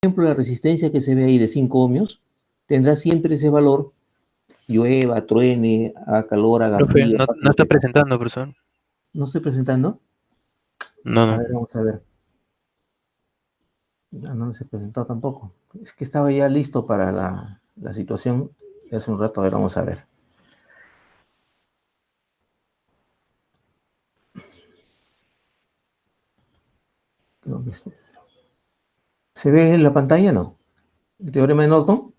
ejemplo, la resistencia que se ve ahí de 5 ohmios tendrá siempre ese valor, llueva, truene, haga calor, haga Profe, frío, no, pase no lo está que pase. presentando, profesor. ¿No estoy presentando? No, A no. ver, vamos a ver. No se presentó tampoco. Es que estaba ya listo para la situación de hace un rato. A ver, vamos a ver. ¿Se ve en la pantalla? No. ¿El teorema de Norton?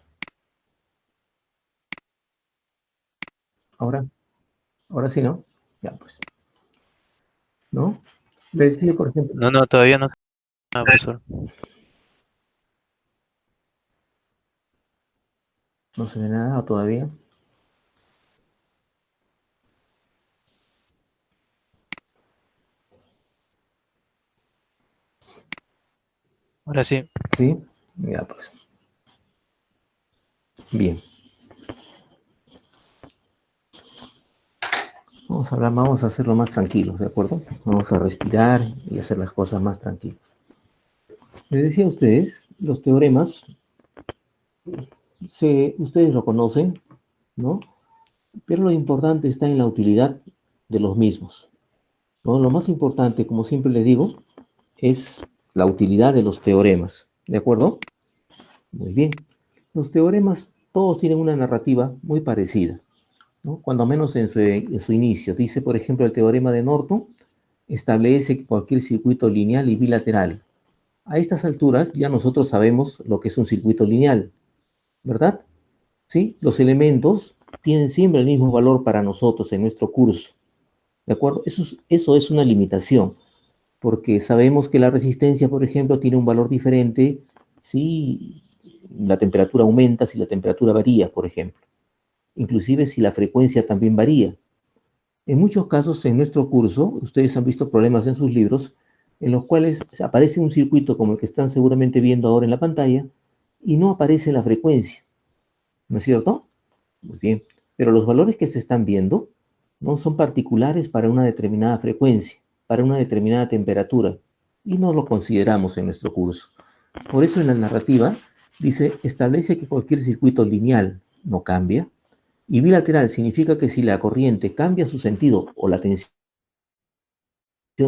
Ahora, ahora sí, ¿no? Ya, pues. ¿No? Le decía, por ejemplo, No, no, todavía no. Ah, profesor. no se ve nada todavía. Ahora sí. ¿Sí? Ya, pues. Bien. Vamos a hacerlo más tranquilos, ¿de acuerdo? Vamos a respirar y hacer las cosas más tranquilas. Les decía a ustedes, los teoremas, ustedes lo conocen, ¿no? Pero lo importante está en la utilidad de los mismos, ¿no? Lo más importante, como siempre les digo, es la utilidad de los teoremas, ¿de acuerdo? Muy bien. Los teoremas todos tienen una narrativa muy parecida, ¿no? Cuando menos en su inicio. Dice, por ejemplo, el teorema de Norton establece que cualquier circuito lineal y bilateral. A estas alturas ya nosotros sabemos lo que es un circuito lineal, ¿verdad? ¿Sí? Los elementos tienen siempre el mismo valor para nosotros en nuestro curso, ¿de acuerdo? Eso es una limitación, porque sabemos que la resistencia, por ejemplo, tiene un valor diferente si la temperatura aumenta, si la temperatura varía, por ejemplo. Inclusive si la frecuencia también varía. En muchos casos en nuestro curso, ustedes han visto problemas en sus libros, en los cuales aparece un circuito como el que están seguramente viendo ahora en la pantalla, y no aparece la frecuencia, ¿no es cierto? Muy bien, pero los valores que se están viendo no son particulares para una determinada frecuencia, para una determinada temperatura, y no lo consideramos en nuestro curso. Por eso en la narrativa dice, establece que cualquier circuito lineal no cambia, y bilateral significa que si la corriente cambia su sentido o la tensión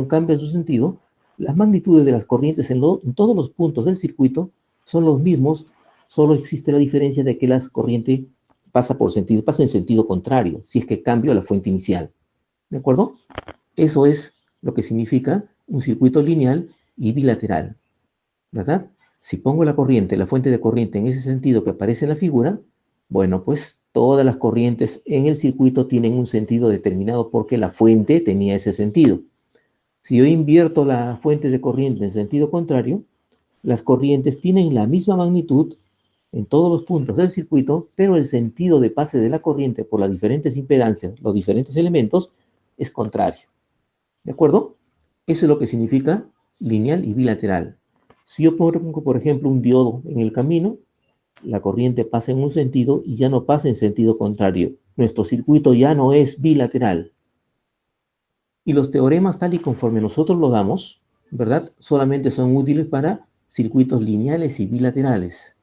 cambia su sentido, las magnitudes de las corrientes en todos los puntos del circuito son los mismos, solo existe la diferencia de que la corriente pasa en sentido contrario, si es que cambia la fuente inicial. ¿De acuerdo? Eso es lo que significa un circuito lineal y bilateral, ¿verdad? Si pongo la fuente de corriente en ese sentido que aparece en la figura, bueno, pues todas las corrientes en el circuito tienen un sentido determinado porque la fuente tenía ese sentido. Si yo invierto la fuente de corriente en sentido contrario, las corrientes tienen la misma magnitud en todos los puntos del circuito, pero el sentido de pase de la corriente por las diferentes impedancias, los diferentes elementos, es contrario. ¿De acuerdo? Eso es lo que significa lineal y bilateral. Si yo pongo, por ejemplo, un diodo en el camino, la corriente pasa en un sentido y ya no pasa en sentido contrario. Nuestro circuito ya no es bilateral. Y los teoremas tal y conforme nosotros lo damos, ¿verdad? Solamente son útiles para circuitos lineales y bilaterales.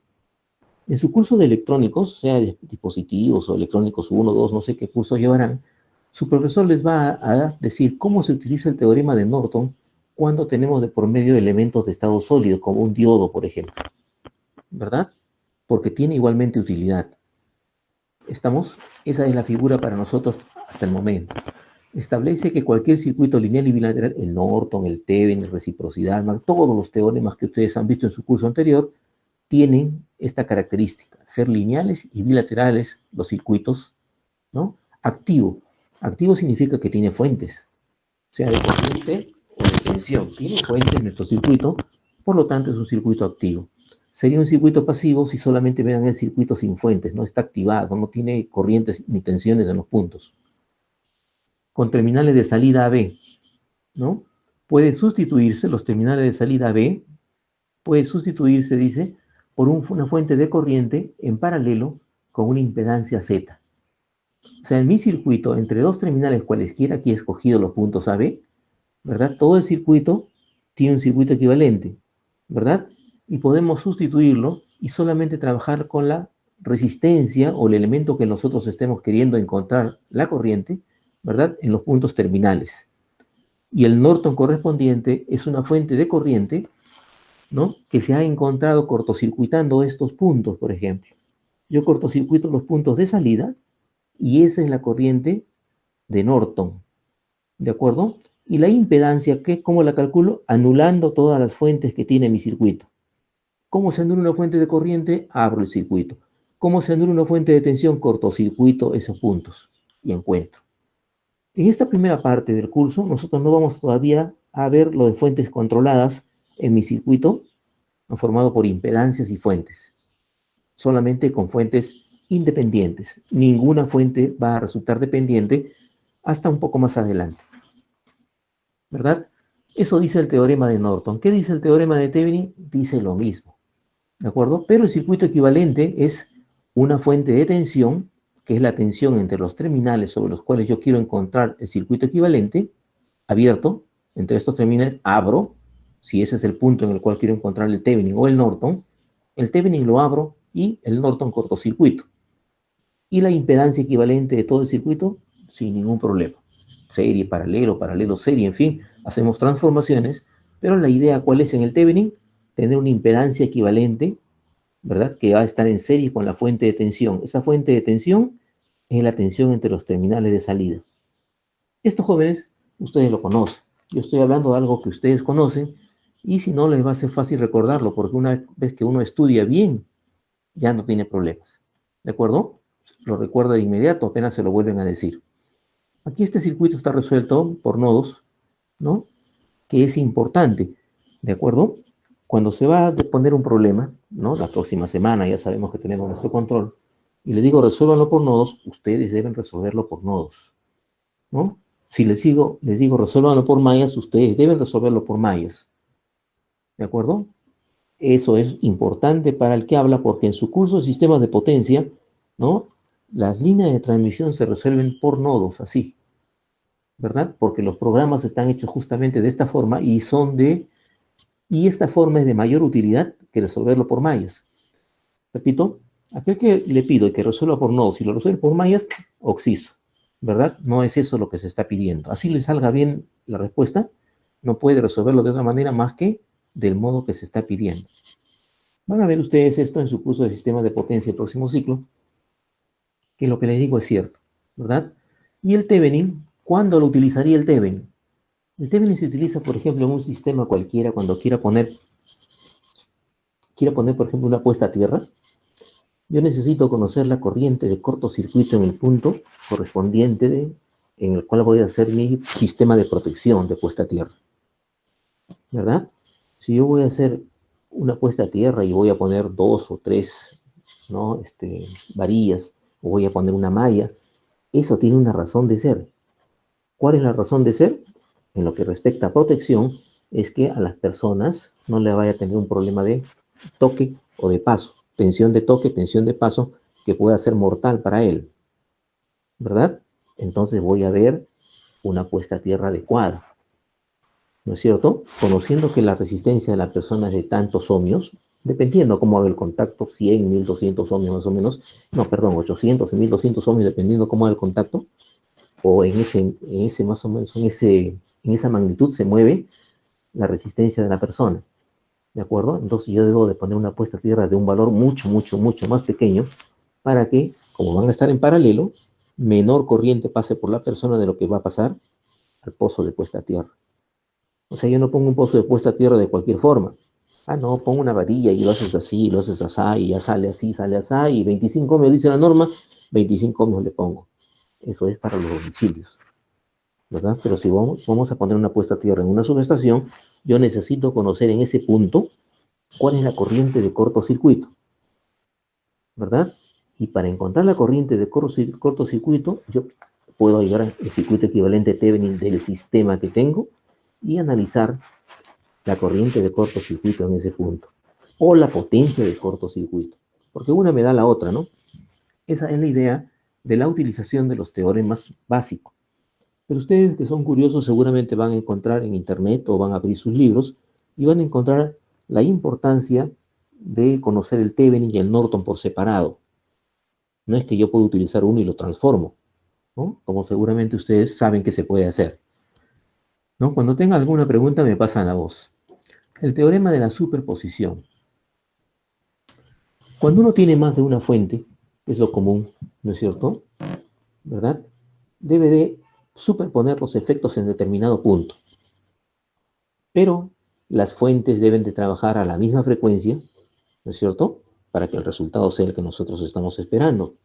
En su curso de electrónicos, sea de dispositivos o electrónicos 1, 2, no sé qué curso llevarán, su profesor les va a decir cómo se utiliza el teorema de Norton cuando tenemos de por medio elementos de estado sólido, como un diodo, por ejemplo, ¿verdad? Porque tiene igualmente utilidad. ¿Estamos? Esa es la figura para nosotros hasta el momento. Establece que cualquier circuito lineal y bilateral, el Norton, el Thevenin, reciprocidad, todos los teoremas que ustedes han visto en su curso anterior, tienen esta característica, ser lineales y bilaterales los circuitos, ¿no? Activo. Activo significa que tiene fuentes, sea de corriente o de tensión. Tiene fuentes en nuestro circuito, por lo tanto es un circuito activo. Sería un circuito pasivo si solamente vean el circuito sin fuentes, no está activado, no tiene corrientes ni tensiones en los puntos. Con terminales de salida AB, ¿no? Puede sustituirse, los terminales de salida B, puede sustituirse, dice, por una fuente de corriente en paralelo con una impedancia Z. O sea, en mi circuito, entre dos terminales cualesquiera, aquí he escogido los puntos AB, ¿verdad? Todo el circuito tiene un circuito equivalente, ¿verdad? y podemos sustituirlo y solamente trabajar con la resistencia o el elemento que nosotros estemos queriendo encontrar la corriente, ¿verdad? En los puntos terminales. Y el Norton correspondiente es una fuente de corriente, ¿no? Que se ha encontrado cortocircuitando estos puntos, por ejemplo. Yo cortocircuito los puntos de salida y esa es la corriente de Norton, ¿de acuerdo? Y la impedancia, ¿cómo la calculo? Anulando todas las fuentes que tiene mi circuito. ¿Cómo se anula una fuente de corriente? Abro el circuito. ¿Cómo se anula una fuente de tensión? Cortocircuito esos puntos y encuentro. En esta primera parte del curso, nosotros no vamos todavía a ver lo de fuentes controladas en mi circuito, formado por impedancias y fuentes. Solamente con fuentes independientes. Ninguna fuente va a resultar dependiente hasta un poco más adelante. ¿Verdad? Eso dice el teorema de Norton. ¿Qué dice el teorema de Thevenin? Dice lo mismo. ¿De acuerdo? Pero el circuito equivalente es una fuente de tensión, que es la tensión entre los terminales sobre los cuales yo quiero encontrar el circuito equivalente, abierto. Entre estos terminales abro, si ese es el punto en el cual quiero encontrar el Thevenin o el Norton. El Thevenin lo abro y el Norton cortocircuito. Y la impedancia equivalente de todo el circuito, sin ningún problema. Serie, paralelo, paralelo, serie, en fin, hacemos transformaciones, pero la idea, ¿cuál es en el Thevenin? Tener una impedancia equivalente, ¿verdad? Que va a estar en serie con la fuente de tensión. Esa fuente de tensión es la tensión entre los terminales de salida. Estos jóvenes, ustedes lo conocen. Yo estoy hablando de algo que ustedes conocen y si no, les va a ser fácil recordarlo, porque una vez que uno estudia bien, ya no tiene problemas. ¿De acuerdo? Lo recuerda de inmediato, apenas se lo vuelven a decir. Aquí este circuito está resuelto por nodos, ¿no? Que es importante, ¿de acuerdo? Cuando se va a poner un problema, ¿no? La próxima semana ya sabemos que tenemos nuestro control, y les digo, resuélvanlo por nodos, ustedes deben resolverlo por nodos, ¿no? Si les digo, resuélvanlo por mallas, ustedes deben resolverlo por mallas, ¿de acuerdo? Eso es importante para el que habla, porque en su curso de sistemas de potencia, ¿no? Las líneas de transmisión se resuelven por nodos, así, ¿verdad? Porque los programas están hechos justamente de esta forma y esta forma es de mayor utilidad que resolverlo por mallas. Repito, aquel que le pido que resuelva por nodos y lo resuelve por mallas, oxiso, ¿verdad? No es eso lo que se está pidiendo. Así le salga bien la respuesta, no puede resolverlo de otra manera más que del modo que se está pidiendo. Van a ver ustedes esto en su curso de sistemas de potencia el próximo ciclo, que lo que les digo es cierto, ¿verdad? Y el Thevenin, ¿cuándo lo utilizaría el Thevenin? El Thevenin se utiliza, por ejemplo, en un sistema cualquiera cuando quiera poner, por ejemplo, una puesta a tierra. Yo necesito conocer la corriente de cortocircuito en el punto correspondiente en el cual voy a hacer mi sistema de protección de puesta a tierra, ¿verdad? Si yo voy a hacer una puesta a tierra y voy a poner 2 o 3, ¿no? Varillas, o voy a poner una malla, eso tiene una razón de ser. ¿Cuál es la razón de ser? En lo que respecta a protección, es que a las personas no le vaya a tener un problema de toque o de paso, tensión de toque, tensión de paso, que pueda ser mortal para él, ¿verdad? Entonces voy a ver una puesta a tierra adecuada, ¿no es cierto? Conociendo que la resistencia de la persona es de tantos ohmios, dependiendo cómo haga el contacto, 100, 1200 ohmios más o menos, 800 y 1200 ohmios, dependiendo cómo haga el contacto, o en ese más o menos, en esa magnitud se mueve la resistencia de la persona, ¿de acuerdo? Entonces yo debo de poner una puesta a tierra de un valor mucho, mucho, mucho más pequeño, para que, como van a estar en paralelo, menor corriente pase por la persona de lo que va a pasar al pozo de puesta a tierra. O sea, yo no pongo un pozo de puesta a tierra de cualquier forma. Ah, no, pongo una varilla y lo haces así, lo haces así, y ya sale así, y 25 ohmios dice la norma, 25 ohmios le pongo. Eso es para los domicilios, ¿verdad? Pero si vamos a poner una puesta a tierra en una subestación, yo necesito conocer en ese punto cuál es la corriente de cortocircuito, ¿verdad? Y para encontrar la corriente de cortocircuito, yo puedo llegar al circuito equivalente Thevenin del sistema que tengo y analizar la corriente de cortocircuito en ese punto, o la potencia de cortocircuito, porque una me da la otra, ¿no? Esa es la idea de la utilización de los teoremas básicos. Pero ustedes que son curiosos seguramente van a encontrar en internet o van a abrir sus libros y van a encontrar la importancia de conocer el Thevenin y el Norton por separado. No es que yo pueda utilizar uno y lo transformo, ¿no? Como seguramente ustedes saben que se puede hacer, ¿no? Cuando tenga alguna pregunta me pasan la voz. El teorema de la superposición. Cuando uno tiene más de una fuente, que es lo común, ¿no es cierto? ¿Verdad? Debe de superponer los efectos en determinado punto. Pero las fuentes deben de trabajar a la misma frecuencia, ¿no es cierto? Para que el resultado sea el que nosotros estamos esperando,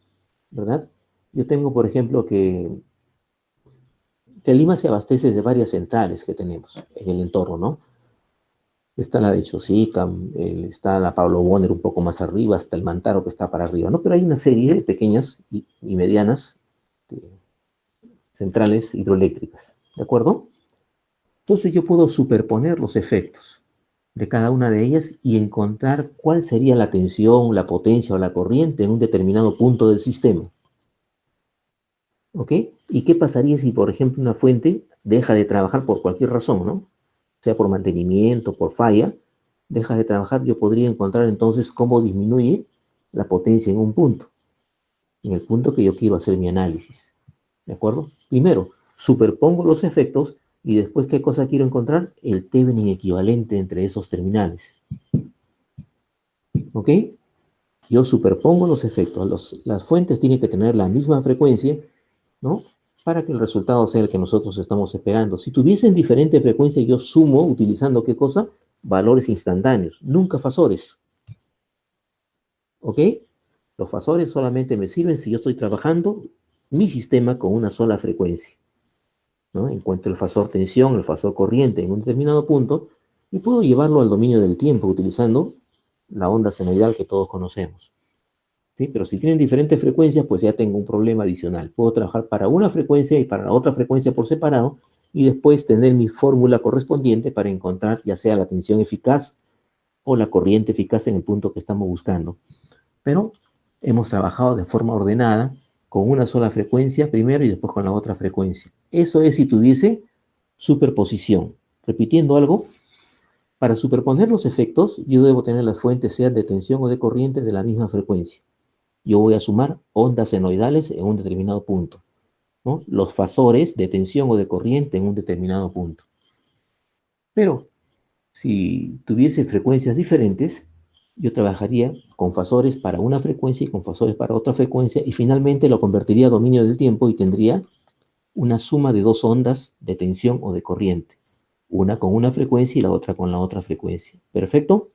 ¿verdad? Yo tengo, por ejemplo, que Lima se abastece de varias centrales que tenemos en el entorno, ¿no? Está la de Chosica, está la Pablo Bonner un poco más arriba, hasta el Mantaro que está para arriba, ¿no? Pero hay una serie de pequeñas y medianas centrales hidroeléctricas, ¿de acuerdo? Entonces yo puedo superponer los efectos de cada una de ellas y encontrar cuál sería la tensión, la potencia o la corriente en un determinado punto del sistema. ¿Ok? ¿Y qué pasaría si, por ejemplo, una fuente deja de trabajar por cualquier razón, ¿no? Sea por mantenimiento, por falla, deja de trabajar, yo podría encontrar entonces cómo disminuye la potencia en un punto, en el punto que yo quiero hacer mi análisis. ¿De acuerdo? Primero, superpongo los efectos y después, ¿qué cosa quiero encontrar? El Thevenin equivalente entre esos terminales. ¿Ok? Yo superpongo los efectos. Las fuentes tienen que tener la misma frecuencia, ¿no? Para que el resultado sea el que nosotros estamos esperando. Si tuviesen diferente frecuencia, yo sumo, utilizando ¿qué cosa? Valores instantáneos, nunca fasores. ¿Ok? Los fasores solamente me sirven si yo estoy trabajando mi sistema con una sola frecuencia, ¿no? Encuentro el fasor tensión, el fasor corriente en un determinado punto y puedo llevarlo al dominio del tiempo utilizando la onda senoidal que todos conocemos. ¿Sí? Pero si tienen diferentes frecuencias, pues ya tengo un problema adicional. Puedo trabajar para una frecuencia y para la otra frecuencia por separado y después tener mi fórmula correspondiente para encontrar ya sea la tensión eficaz o la corriente eficaz en el punto que estamos buscando. Pero hemos trabajado de forma ordenada con una sola frecuencia primero y después con la otra frecuencia. Eso es si tuviese superposición. Repitiendo algo, para superponer los efectos, yo debo tener las fuentes, sean de tensión o de corriente, de la misma frecuencia. Yo voy a sumar ondas senoidales en un determinado punto, ¿no? Los fasores de tensión o de corriente en un determinado punto. Pero si tuviese frecuencias diferentes, yo trabajaría con fasores para una frecuencia y con fasores para otra frecuencia y finalmente lo convertiría a dominio del tiempo y tendría una suma de dos ondas de tensión o de corriente. Una con una frecuencia y la otra con la otra frecuencia. ¿Perfecto?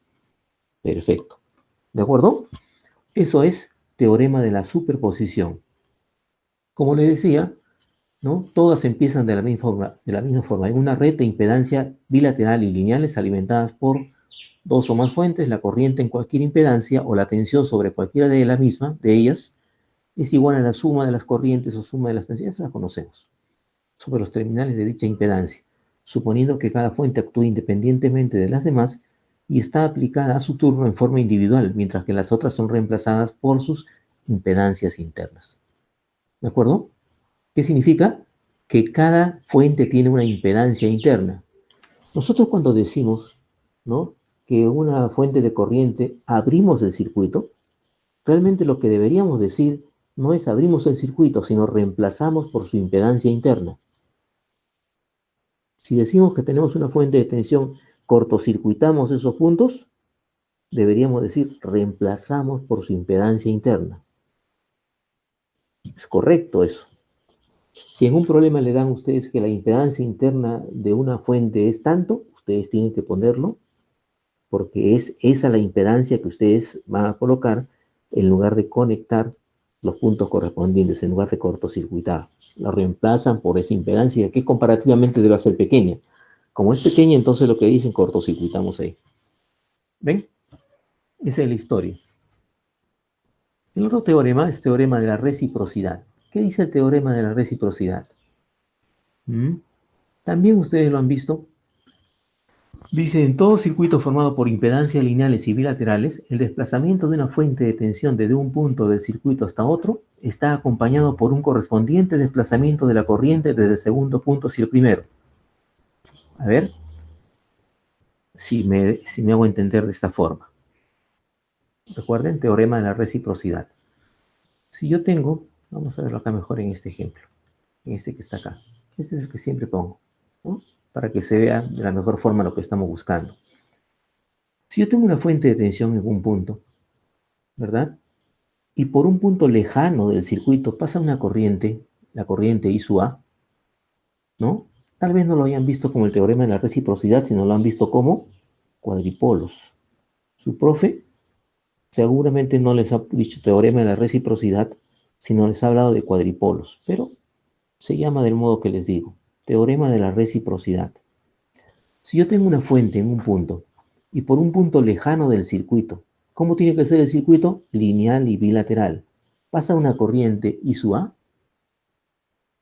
Perfecto. ¿De acuerdo? Eso es teorema de la superposición. Como les decía, ¿no? Todas empiezan de la misma forma. En una red de impedancia bilateral y lineales alimentadas por dos o más fuentes, la corriente en cualquier impedancia o la tensión sobre cualquiera de la misma, de ellas, es igual a la suma de las corrientes o suma de las tensiones, la conocemos, sobre los terminales de dicha impedancia, suponiendo que cada fuente actúe independientemente de las demás y está aplicada a su turno en forma individual, mientras que las otras son reemplazadas por sus impedancias internas. ¿De acuerdo? ¿Qué significa? Que cada fuente tiene una impedancia interna. Nosotros cuando decimos, ¿no?, que una fuente de corriente abrimos el circuito, realmente lo que deberíamos decir no es abrimos el circuito, sino reemplazamos por su impedancia interna. Si decimos que tenemos una fuente de tensión, cortocircuitamos esos puntos, deberíamos decir reemplazamos por su impedancia interna. Es correcto eso. Si en un problema le dan a ustedes que la impedancia interna de una fuente es tanto, ustedes tienen que ponerlo porque es esa la impedancia que ustedes van a colocar en lugar de conectar los puntos correspondientes, en lugar de cortocircuitar. La reemplazan por esa impedancia que comparativamente debe ser pequeña. Como es pequeña, entonces lo que dicen cortocircuitamos ahí. ¿Ven? Esa es la historia. El otro teorema es el teorema de la reciprocidad. ¿Qué dice el teorema de la reciprocidad? También ustedes lo han visto. Dice, en todo circuito formado por impedancias lineales y bilaterales, el desplazamiento de una fuente de tensión desde un punto del circuito hasta otro está acompañado por un correspondiente desplazamiento de la corriente desde el segundo punto hacia el primero. A ver. si me hago entender de esta forma. Recuerden, teorema de la reciprocidad. Si yo tengo, vamos a verlo acá mejor en este ejemplo, en este que está acá. Este es el que siempre pongo, ¿no? Para que se vea de la mejor forma lo que estamos buscando. Si yo tengo una fuente de tensión en un punto, ¿verdad? Y por un punto lejano del circuito pasa una corriente, la corriente I sub A, ¿no? Tal vez no lo hayan visto como el teorema de la reciprocidad, sino lo han visto como cuadripolos. Su profe seguramente no les ha dicho teorema de la reciprocidad, sino les ha hablado de cuadripolos, pero se llama del modo que les digo, teorema de la reciprocidad. Si yo tengo una fuente en un punto y por un punto lejano del circuito, ¿cómo tiene que ser el circuito? Lineal y bilateral. Pasa una corriente I sub A.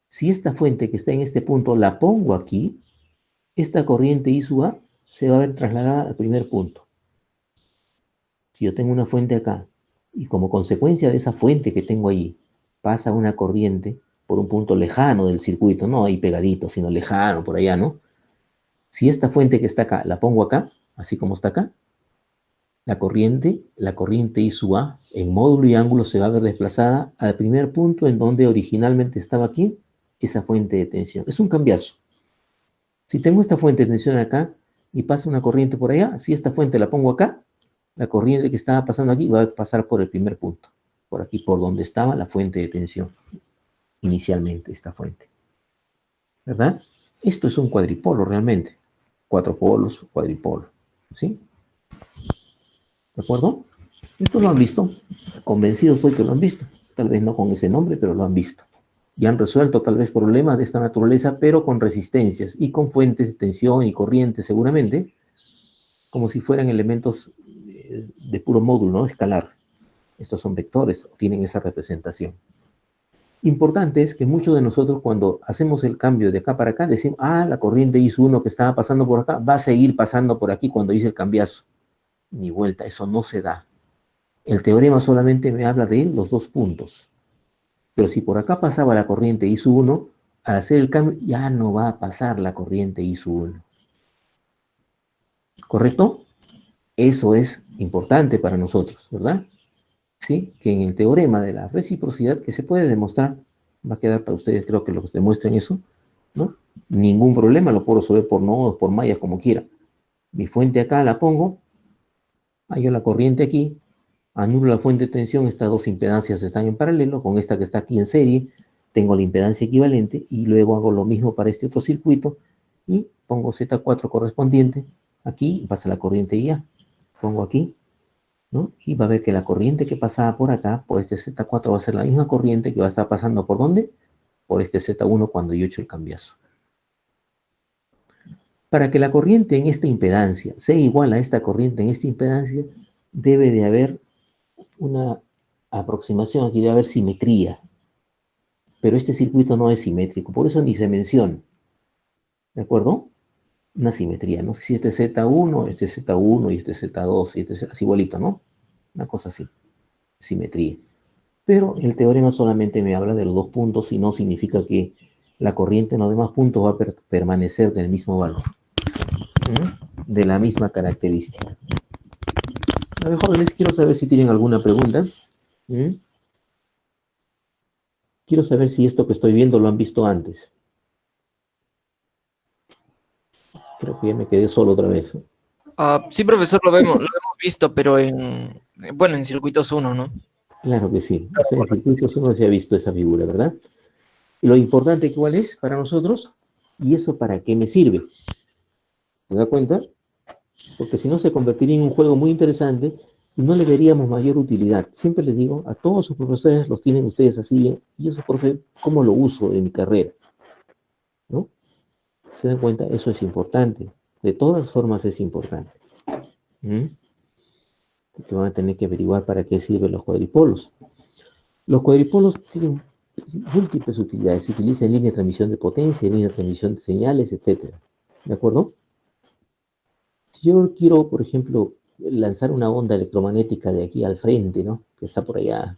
Si esta fuente que está en este punto la pongo aquí, esta corriente I sub A se va a ver trasladada al primer punto. Si yo tengo una fuente acá y como consecuencia de esa fuente que tengo allí, pasa una corriente por un punto lejano del circuito, no ahí pegadito, sino lejano por allá, ¿no? Si esta fuente que está acá la pongo acá, así como está acá, la corriente I sub A en módulo y ángulo se va a ver desplazada al primer punto en donde originalmente estaba aquí esa fuente de tensión. Es un cambiazo. Si tengo esta fuente de tensión acá y pasa una corriente por allá, si esta fuente la pongo acá, la corriente que estaba pasando aquí va a pasar por el primer punto, por aquí, por donde estaba la fuente de tensión, inicialmente esta fuente. ¿Verdad? Esto es un cuadripolo realmente. 4 polos, cuadripolo. ¿Sí? ¿De acuerdo? Esto lo han visto. Convencido soy que lo han visto. Tal vez no con ese nombre, pero lo han visto. Y han resuelto tal vez problemas de esta naturaleza, pero con resistencias y con fuentes de tensión y corriente seguramente, como si fueran elementos de puro módulo, ¿no? Escalar. Estos son vectores, tienen esa representación. Importante es que muchos de nosotros cuando hacemos el cambio de acá para acá, decimos, la corriente I sub 1 que estaba pasando por acá, va a seguir pasando por aquí cuando hice el cambiazo. Ni vuelta, eso no se da. El teorema solamente me habla de los dos puntos. Pero si por acá pasaba la corriente I sub 1, al hacer el cambio ya no va a pasar la corriente I sub 1. ¿Correcto? Eso es importante para nosotros, ¿verdad? ¿Sí? Que en el teorema de la reciprocidad, que se puede demostrar, va a quedar para ustedes, creo que los que demuestren eso, ¿no? Ningún problema, lo puedo resolver por nodos, por mallas, como quiera. Mi fuente acá la pongo, hallo la corriente aquí, anulo la fuente de tensión, estas dos impedancias están en paralelo, con esta que está aquí en serie, tengo la impedancia equivalente, y luego hago lo mismo para este otro circuito, y pongo Z4 correspondiente, aquí pasa la corriente IA, pongo aquí, ¿no? Y va a ver que la corriente que pasaba por acá, por este Z4, va a ser la misma corriente que va a estar pasando ¿por dónde? Por este Z1 cuando yo he hecho el cambiazo. Para que la corriente en esta impedancia sea igual a esta corriente en esta impedancia, debe de haber una aproximación, aquí debe haber simetría. Pero este circuito no es simétrico, por eso ni se menciona. ¿De acuerdo? Una simetría, ¿no? Si este es Z1, este es Z1 y este es Z2, y este es así igualito, ¿no? Una cosa así, simetría. Pero el teorema solamente me habla de los dos puntos y no significa que la corriente en los demás puntos va a permanecer del mismo valor, de la misma característica. A ver, jóvenes, quiero saber si tienen alguna pregunta. Quiero saber si esto que estoy viendo lo han visto antes. Creo que ya me quedé solo otra vez. Sí, profesor, lo hemos visto, pero en circuitos 1, ¿no? Claro que sí. O sea, en circuitos uno se ha visto esa figura, ¿verdad? Y lo importante, ¿cuál es para nosotros? ¿Y eso para qué me sirve? ¿Se da cuenta? Porque si no se convertiría en un juego muy interesante y no le veríamos mayor utilidad. Siempre les digo, a todos sus profesores los tienen ustedes así bien, y eso, profe, ¿cómo lo uso en mi carrera? ¿No? ¿Se dan cuenta? Eso es importante. De todas formas es importante. Que van a tener que averiguar para qué sirven los cuadripolos. Los cuadripolos tienen múltiples utilidades. Se utiliza en línea de transmisión de potencia, en línea de transmisión de señales, etc. ¿De acuerdo? Si yo quiero, por ejemplo, lanzar una onda electromagnética de aquí al frente, ¿no? Que está por allá,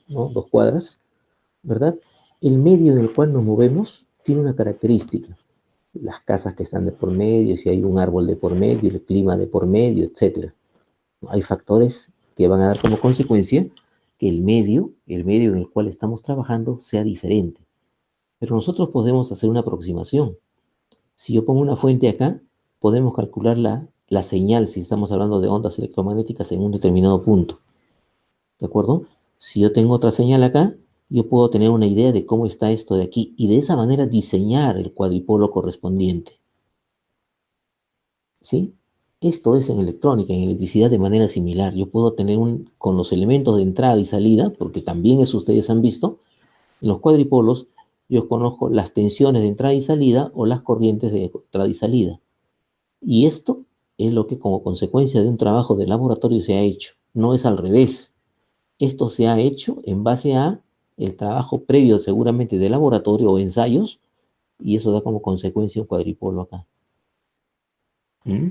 ¿no? 2 cuadras, ¿verdad? El medio en el cual nos movemos tiene una característica. las casas que están de por medio, si hay un árbol de por medio, el clima de por medio, etc. Hay factores que van a dar como consecuencia que el medio en el cual estamos trabajando sea diferente. Pero nosotros podemos hacer una aproximación. Si yo pongo una fuente acá, podemos calcular la señal, si estamos hablando de ondas electromagnéticas en un determinado punto. ¿De acuerdo? Si yo tengo otra señal acá, yo puedo tener una idea de cómo está esto de aquí y de esa manera diseñar el cuadripolo correspondiente. ¿Sí? Esto es en electrónica, en electricidad de manera similar. Yo puedo tener con los elementos de entrada y salida, porque también eso ustedes han visto, en los cuadripolos yo conozco las tensiones de entrada y salida o las corrientes de entrada y salida. Y esto es lo que como consecuencia de un trabajo de laboratorio se ha hecho. No es al revés. Esto se ha hecho en base a el trabajo previo seguramente de laboratorio o ensayos y eso da como consecuencia un cuadripolo acá. ¿Mm?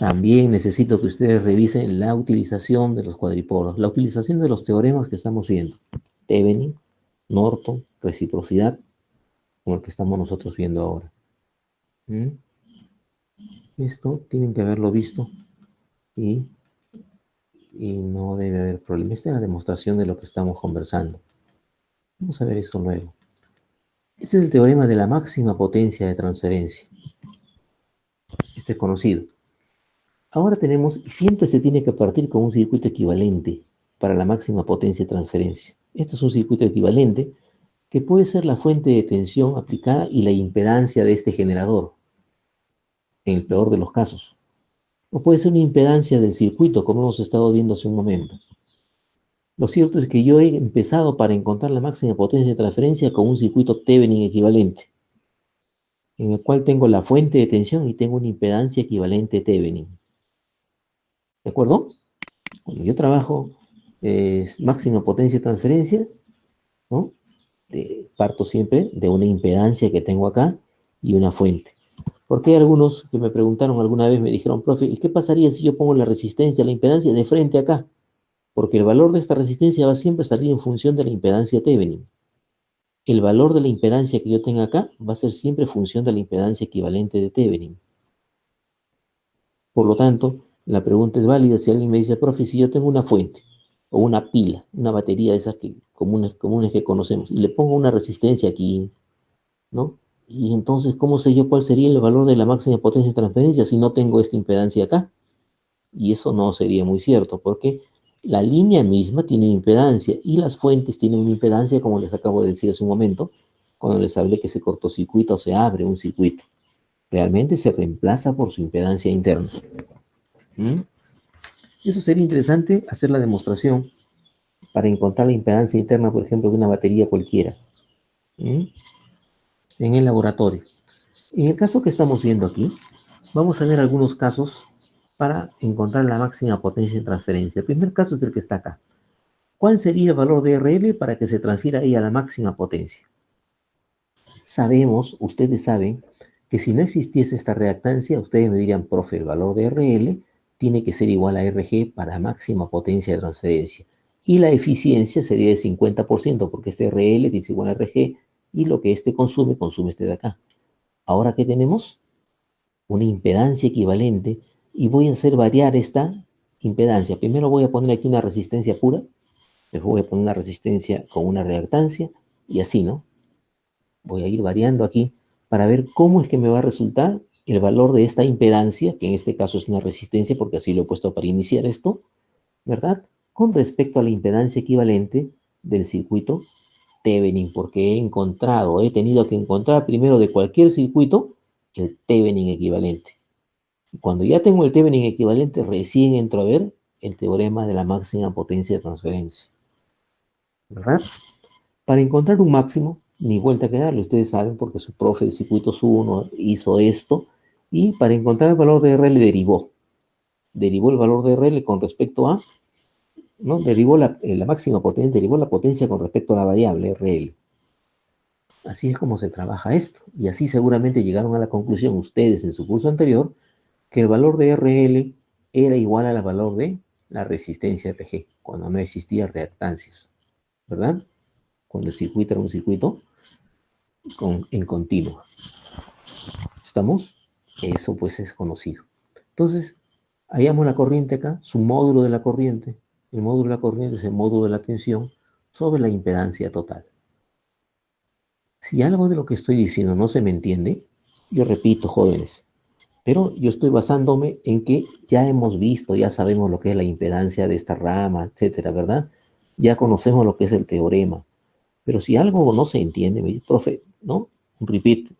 También necesito que ustedes revisen la utilización de los cuadripolos, la utilización de los teoremas que estamos viendo. Thevenin, Norton, reciprocidad, como el que estamos nosotros viendo ahora. ¿Mm? Esto tienen que haberlo visto y no debe haber problema. Esta es la demostración de lo que estamos conversando. Vamos a ver esto luego. Este es el teorema de la máxima potencia de transferencia. Este es conocido. Ahora tenemos, y siempre se tiene que partir con un circuito equivalente para la máxima potencia de transferencia. Este es un circuito equivalente que puede ser la fuente de tensión aplicada y la impedancia de este generador, en el peor de los casos. O puede ser una impedancia del circuito, como hemos estado viendo hace un momento. Lo cierto es que yo he empezado para encontrar la máxima potencia de transferencia con un circuito Thevenin equivalente, en el cual tengo la fuente de tensión y tengo una impedancia equivalente Thevenin. ¿De acuerdo? Cuando yo trabajo máxima potencia de transferencia, ¿no? Parto siempre de una impedancia que tengo acá y una fuente. Porque hay algunos que me preguntaron alguna vez, me dijeron, profe, ¿y qué pasaría si yo pongo la resistencia, la impedancia de frente acá? Porque el valor de esta resistencia va siempre a salir en función de la impedancia Thevenin. El valor de la impedancia que yo tenga acá va a ser siempre función de la impedancia equivalente de Thevenin. Por lo tanto, la pregunta es válida si alguien me dice, profe, si yo tengo una fuente o una pila, una batería de esas comunes que conocemos, y le pongo una resistencia aquí, ¿no? Y entonces, ¿cómo sé yo cuál sería el valor de la máxima potencia de transferencia si no tengo esta impedancia acá? Y eso no sería muy cierto, porque la línea misma tiene impedancia y las fuentes tienen una impedancia, como les acabo de decir hace un momento, cuando les hablé que se cortocircuita o se abre un circuito. Realmente se reemplaza por su impedancia interna. ¿Mm? Eso sería interesante hacer la demostración para encontrar la impedancia interna, por ejemplo, de una batería cualquiera. ¿Mm? En el laboratorio. En el caso que estamos viendo aquí, vamos a ver algunos casos para encontrar la máxima potencia de transferencia. El primer caso es el que está acá. ¿Cuál sería el valor de RL para que se transfiera ahí a la máxima potencia? Sabemos, ustedes saben, que si no existiese esta reactancia, ustedes me dirían, profe, el valor de RL tiene que ser igual a RG para máxima potencia de transferencia. Y la eficiencia sería de 50%, porque este RL es igual a RG, y lo que este consume este de acá. Ahora, ¿qué tenemos? Una impedancia equivalente, y voy a hacer variar esta impedancia. Primero voy a poner aquí una resistencia pura, después voy a poner una resistencia con una reactancia, y así, ¿no? Voy a ir variando aquí para ver cómo es que me va a resultar el valor de esta impedancia, que en este caso es una resistencia, porque así lo he puesto para iniciar esto, ¿verdad? Con respecto a la impedancia equivalente del circuito Thevenin, porque he tenido que encontrar primero de cualquier circuito el Thevenin equivalente. Y cuando ya tengo el Thevenin equivalente, recién entro a ver el teorema de la máxima potencia de transferencia, ¿verdad? Para encontrar un máximo, ni vuelta que darle, ustedes saben, porque su profe de circuitos 1 hizo esto, y para encontrar el valor de RL derivó el valor de RL con respecto a, ¿no? Derivó la máxima potencia, derivó la potencia con respecto a la variable RL. Así es como se trabaja esto, y así seguramente llegaron a la conclusión ustedes en su curso anterior, que el valor de RL era igual al valor de la resistencia RG, cuando no existía reactancias, ¿verdad? Cuando el circuito era un circuito en continuo. ¿Estamos? Eso pues es conocido. Entonces, hallamos la corriente acá, su módulo de la corriente. El módulo de la corriente es el módulo de la tensión sobre la impedancia total. Si algo de lo que estoy diciendo no se me entiende, yo repito, jóvenes, pero yo estoy basándome en que ya hemos visto, ya sabemos lo que es la impedancia de esta rama, etcétera, ¿verdad? Ya conocemos lo que es el teorema. Pero si algo no se entiende, me dice, profe, ¿no? Un repeat.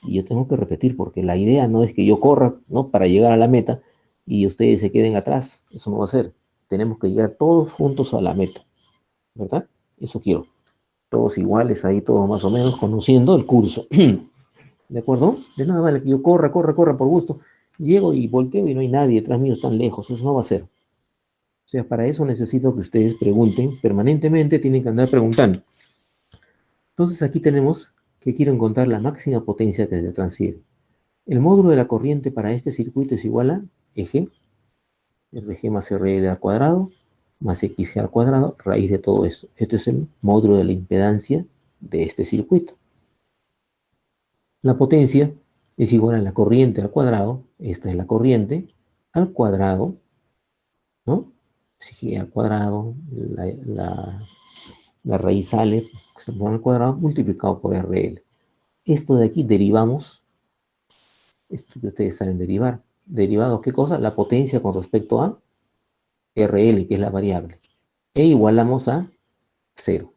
Y yo tengo que repetir porque la idea no es que yo corra, ¿no? Para llegar a la meta y ustedes se queden atrás. Eso no va a ser. Tenemos que llegar todos juntos a la meta, ¿verdad? Eso quiero. Todos iguales ahí, todos más o menos conociendo el curso. ¿De acuerdo? De nada vale que yo corra por gusto. Llego y volteo y no hay nadie detrás mío, están lejos. Eso no va a ser. O sea, para eso necesito que ustedes pregunten permanentemente, tienen que andar preguntando. Entonces aquí tenemos que quiero encontrar la máxima potencia que se transfiere. El módulo de la corriente para este circuito es igual a eje, RG más RL al cuadrado, más XG al cuadrado, raíz de todo esto. Este es el módulo de la impedancia de este circuito. La potencia es igual a la corriente al cuadrado, esta es la corriente, al cuadrado, ¿no? G al cuadrado, la raíz sale, que se pone al cuadrado, multiplicado por RL. Esto de aquí derivamos, esto que ustedes saben derivar. ¿Derivado qué cosa? La potencia con respecto a RL, que es la variable. E igualamos a 0.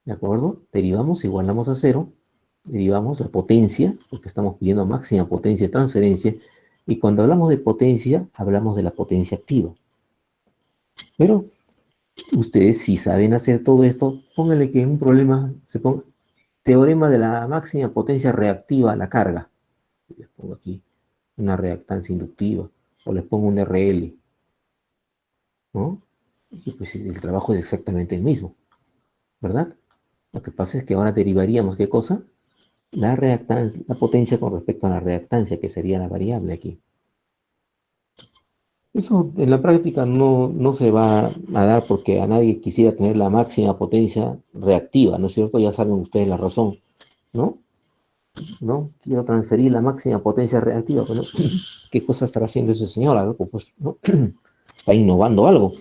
¿De acuerdo? Derivamos, igualamos a 0. Derivamos la potencia, porque estamos pidiendo máxima potencia de transferencia. Y cuando hablamos de potencia, hablamos de la potencia activa. Pero ustedes, si saben hacer todo esto, pónganle que en un problema se ponga teorema de la máxima potencia reactiva a la carga. Les pongo aquí una reactancia inductiva, o les pongo un RL, ¿no? Y pues el trabajo es exactamente el mismo, ¿verdad? Lo que pasa es que ahora derivaríamos, ¿qué cosa? La reactancia, la potencia con respecto a la reactancia, que sería la variable aquí. Eso en la práctica no se va a dar porque a nadie quisiera tener la máxima potencia reactiva, ¿no es cierto? Ya saben ustedes la razón, ¿no? ¿No? Quiero transferir la máxima potencia reactiva. Bueno, ¿qué cosa estará haciendo ese señor? Algo, pues, ¿no? Está innovando algo.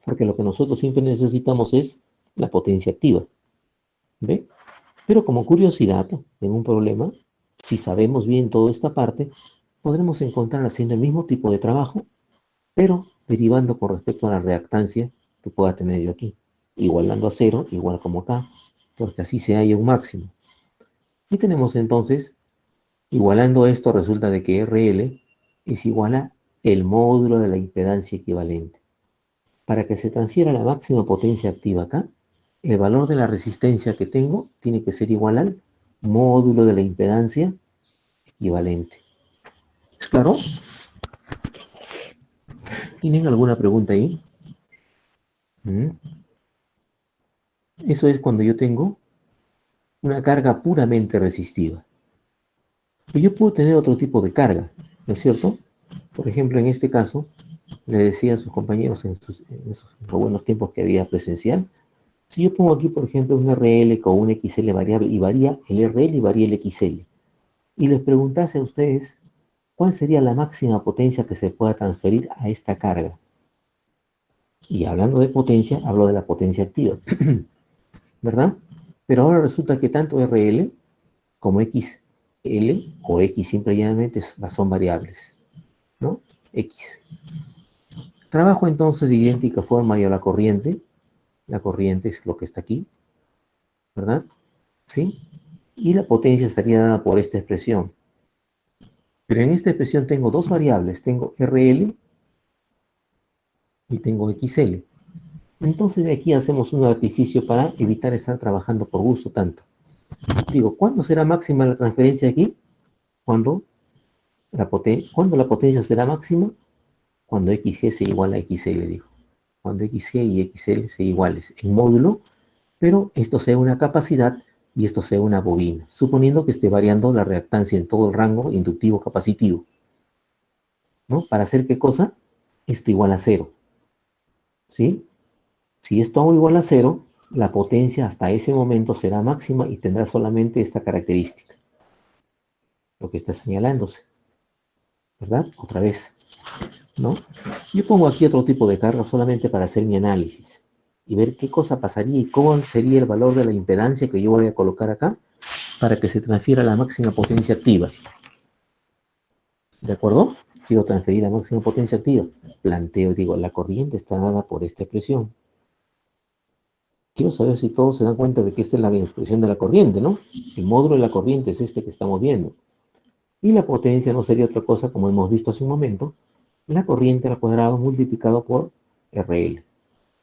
Porque lo que nosotros siempre necesitamos es la potencia activa. ¿Ve? Pero como curiosidad, en un problema, si sabemos bien toda esta parte, podremos encontrar haciendo el mismo tipo de trabajo, pero derivando con respecto a la reactancia que pueda tener yo aquí. Igualando a 0, igual como acá, porque así se halla un máximo. Y tenemos entonces, igualando esto, resulta de que RL es igual a el módulo de la impedancia equivalente. Para que se transfiera la máxima potencia activa acá, el valor de la resistencia que tengo tiene que ser igual al módulo de la impedancia equivalente. ¿Es claro? ¿Tienen alguna pregunta ahí? Eso es cuando yo tengo una carga puramente resistiva. Pero yo puedo tener otro tipo de carga, ¿no es cierto? Por ejemplo, en este caso, le decía a sus compañeros en esos buenos tiempos que había presencial, si yo pongo aquí, por ejemplo, un RL con un XL variable y varía el RL y varía el XL, y les preguntase a ustedes cuál sería la máxima potencia que se pueda transferir a esta carga. Y hablando de potencia, hablo de la potencia activa, ¿verdad? Pero ahora resulta que tanto RL como XL o X simple y llanamente son variables, ¿no? X. Trabajo entonces de idéntica forma yo la corriente. La corriente es lo que está aquí, ¿verdad? ¿Sí? Y la potencia estaría dada por esta expresión. Pero en esta expresión tengo dos variables. Tengo RL y tengo XL. Entonces de aquí hacemos un artificio para evitar estar trabajando por gusto tanto. Digo, ¿cuándo será máxima la transferencia aquí? Cuando la potencia será máxima, cuando XG sea igual a XL, dijo. Cuando XG y XL sean iguales en módulo, pero esto sea una capacidad y esto sea una bobina, suponiendo que esté variando la reactancia en todo el rango inductivo capacitivo. ¿No? ¿Para hacer qué cosa? Esto igual a 0. ¿Sí? Si esto hago igual a 0, la potencia hasta ese momento será máxima y tendrá solamente esta característica. lo que está señalándose, ¿verdad? Otra vez, ¿no? Yo pongo aquí otro tipo de carga solamente para hacer mi análisis y ver qué cosa pasaría y cómo sería el valor de la impedancia que yo voy a colocar acá para que se transfiera la máxima potencia activa. ¿De acuerdo? Quiero transferir la máxima potencia activa. Planteo, digo, la corriente está dada por esta expresión. Quiero saber si todos se dan cuenta de que esta es la expresión de la corriente, ¿no? El módulo de la corriente es este que estamos viendo. Y la potencia no sería otra cosa, como hemos visto hace un momento, la corriente al cuadrado multiplicado por RL.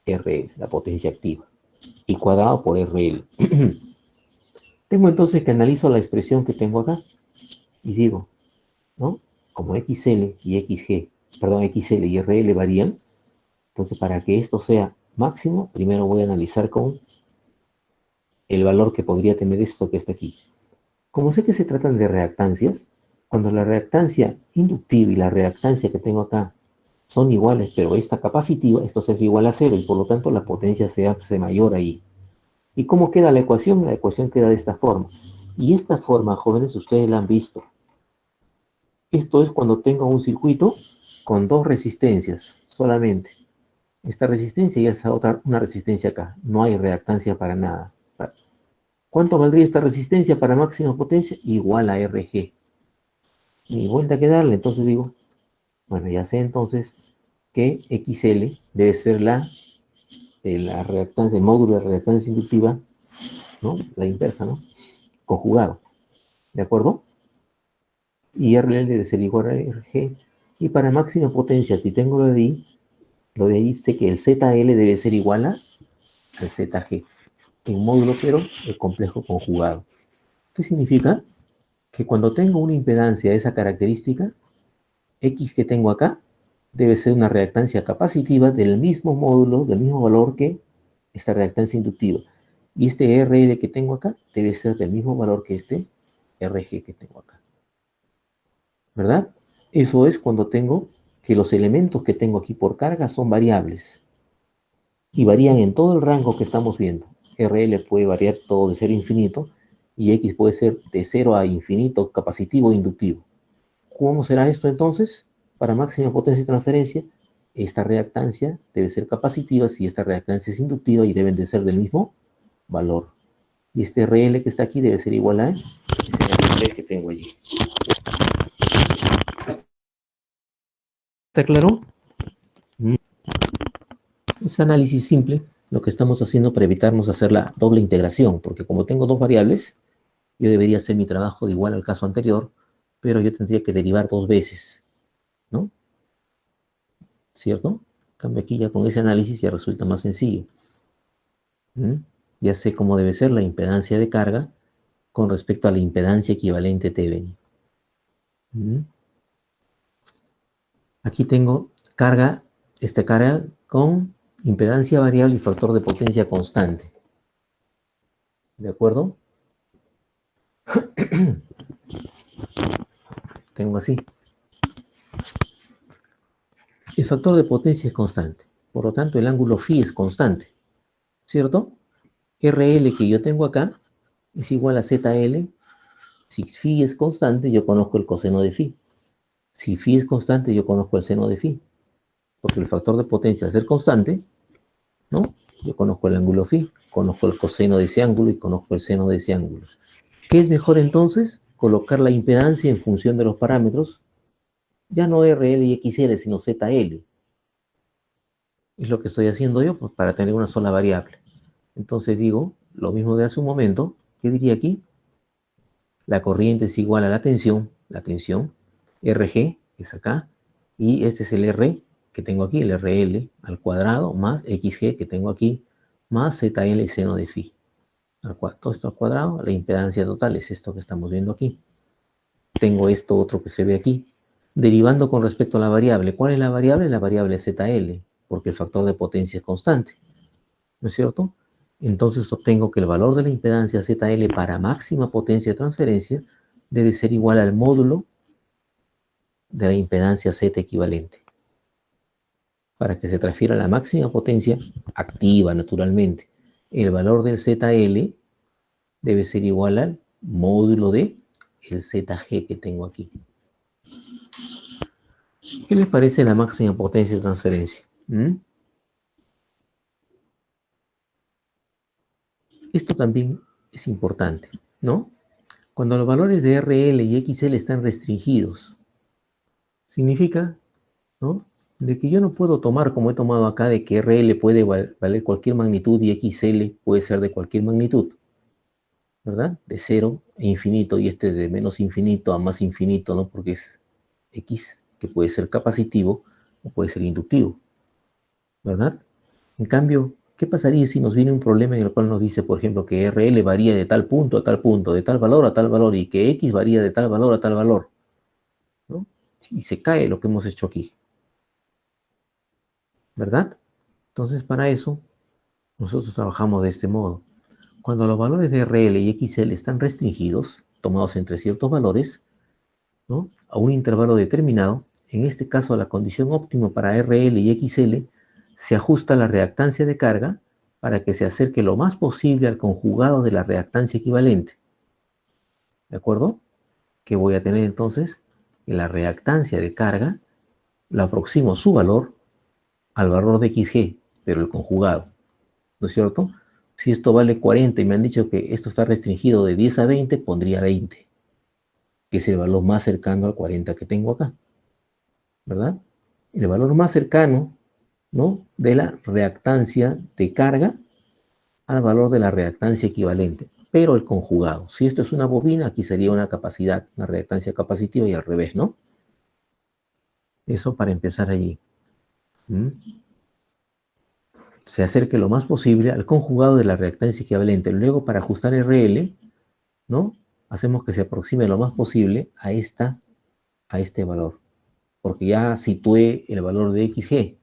RL, la potencia activa. Y cuadrado por RL. Tengo entonces que analizo la expresión que tengo acá. Y digo, ¿no? Como XL y XG, perdón, XL y RL varían, entonces para que esto sea máximo, primero voy a analizar con el valor que podría tener esto que está aquí. Como sé que se tratan de reactancias, cuando la reactancia inductiva y la reactancia que tengo acá son iguales, pero esta capacitiva, esto se es igual a 0 y por lo tanto la potencia se hace mayor ahí. ¿Y cómo queda la ecuación? La ecuación queda de esta forma. Y esta forma, jóvenes, ustedes la han visto. Esto es cuando tengo un circuito con dos resistencias solamente. Esta resistencia y esa otra, una resistencia acá. No hay reactancia para nada. ¿Cuánto valdría esta resistencia para máxima potencia? Igual a RG. Y vuelta que darle, entonces digo, bueno, ya sé entonces que XL debe ser la reactancia, el módulo de reactancia inductiva, ¿no? La inversa, ¿no? Conjugado. ¿De acuerdo? Y RL debe ser igual a RG. Y para máxima potencia, si tengo lo de ahí sé que el ZL debe ser igual al ZG. En módulo, pero el complejo conjugado. ¿Qué significa? Que cuando tengo una impedancia de esa característica, X que tengo acá, debe ser una reactancia capacitiva del mismo módulo, del mismo valor que esta reactancia inductiva. Y este RL que tengo acá debe ser del mismo valor que este RG que tengo acá. ¿Verdad? Eso es cuando tengo que los elementos que tengo aquí por carga son variables. Y varían en todo el rango que estamos viendo. RL puede variar todo de 0 a infinito y X puede ser de 0 a infinito capacitivo o inductivo. ¿Cómo será esto entonces? Para máxima potencia y transferencia, esta reactancia debe ser capacitiva si esta reactancia es inductiva y deben de ser del mismo valor. Y este RL que está aquí debe ser igual a este RL que tengo allí. ¿Está claro? Es análisis simple lo que estamos haciendo para evitarnos hacer la doble integración, porque como tengo dos variables, yo debería hacer mi trabajo de igual al caso anterior, pero yo tendría que derivar dos veces, ¿no? ¿Cierto? En cambio aquí ya con ese análisis ya resulta más sencillo. Ya sé cómo debe ser la impedancia de carga con respecto a la impedancia equivalente Thevenin. Aquí tengo carga, esta carga con impedancia variable y factor de potencia constante. ¿De acuerdo? Tengo así. El factor de potencia es constante. Por lo tanto, el ángulo phi es constante. ¿Cierto? RL que yo tengo acá es igual a ZL. Si phi es constante, yo conozco el coseno de phi. Si phi es constante, yo conozco el seno de phi. Porque el factor de potencia, al ser constante, ¿no? Yo conozco el ángulo phi, conozco el coseno de ese ángulo y conozco el seno de ese ángulo. ¿Qué es mejor entonces? Colocar la impedancia en función de los parámetros, ya no RL y XL, sino ZL. Es lo que estoy haciendo yo, pues, para tener una sola variable. Entonces digo, lo mismo de hace un momento, ¿qué diría aquí? La corriente es igual a la tensión, RG, que es acá, y este es el R que tengo aquí, el RL al cuadrado, más XG que tengo aquí, más ZL seno de phi. Todo esto al cuadrado, la impedancia total es esto que estamos viendo aquí. Tengo esto otro que se ve aquí. Derivando con respecto a la variable. ¿Cuál es la variable? La variable es ZL, porque el factor de potencia es constante. ¿No es cierto? Entonces obtengo que el valor de la impedancia ZL para máxima potencia de transferencia debe ser igual al módulo de la impedancia Z equivalente. Para que se transfiera la máxima potencia activa, naturalmente, el valor del ZL debe ser igual al módulo de el ZG que tengo aquí. ¿Qué les parece la máxima potencia de transferencia? Esto también es importante, ¿no? Cuando los valores de RL y XL están restringidos, significa, ¿no?, de que yo no puedo tomar, como he tomado acá, de que RL puede valer cualquier magnitud y XL puede ser de cualquier magnitud, ¿verdad? De 0 a infinito, y este de menos infinito a más infinito, ¿no? Porque es X, que puede ser capacitivo o puede ser inductivo, ¿verdad? En cambio, ¿qué pasaría si nos viene un problema en el cual nos dice, por ejemplo, que RL varía de tal punto a tal punto, de tal valor a tal valor, y que X varía de tal valor a tal valor, ¿no? Y se cae lo que hemos hecho aquí, ¿verdad? Entonces, para eso, nosotros trabajamos de este modo. Cuando los valores de RL y XL están restringidos, tomados entre ciertos valores, ¿no?, a un intervalo determinado, en este caso la condición óptima para RL y XL, se ajusta la reactancia de carga para que se acerque lo más posible al conjugado de la reactancia equivalente. ¿De acuerdo? Que voy a tener entonces que la reactancia de carga la aproximo su valor al valor de XG, pero el conjugado, ¿no es cierto? Si esto vale 40 y me han dicho que esto está restringido de 10 a 20, pondría 20, que es el valor más cercano al 40 que tengo acá, ¿verdad? El valor más cercano, ¿no?, de la reactancia de carga al valor de la reactancia equivalente, pero el conjugado. Si esto es una bobina, aquí sería una capacidad, una reactancia capacitiva, y al revés, ¿no? Eso para empezar allí. Se acerque lo más posible al conjugado de la reactancia equivalente. Luego, para ajustar RL, ¿no?, hacemos que se aproxime lo más posible a este valor, porque ya situé el valor de XG,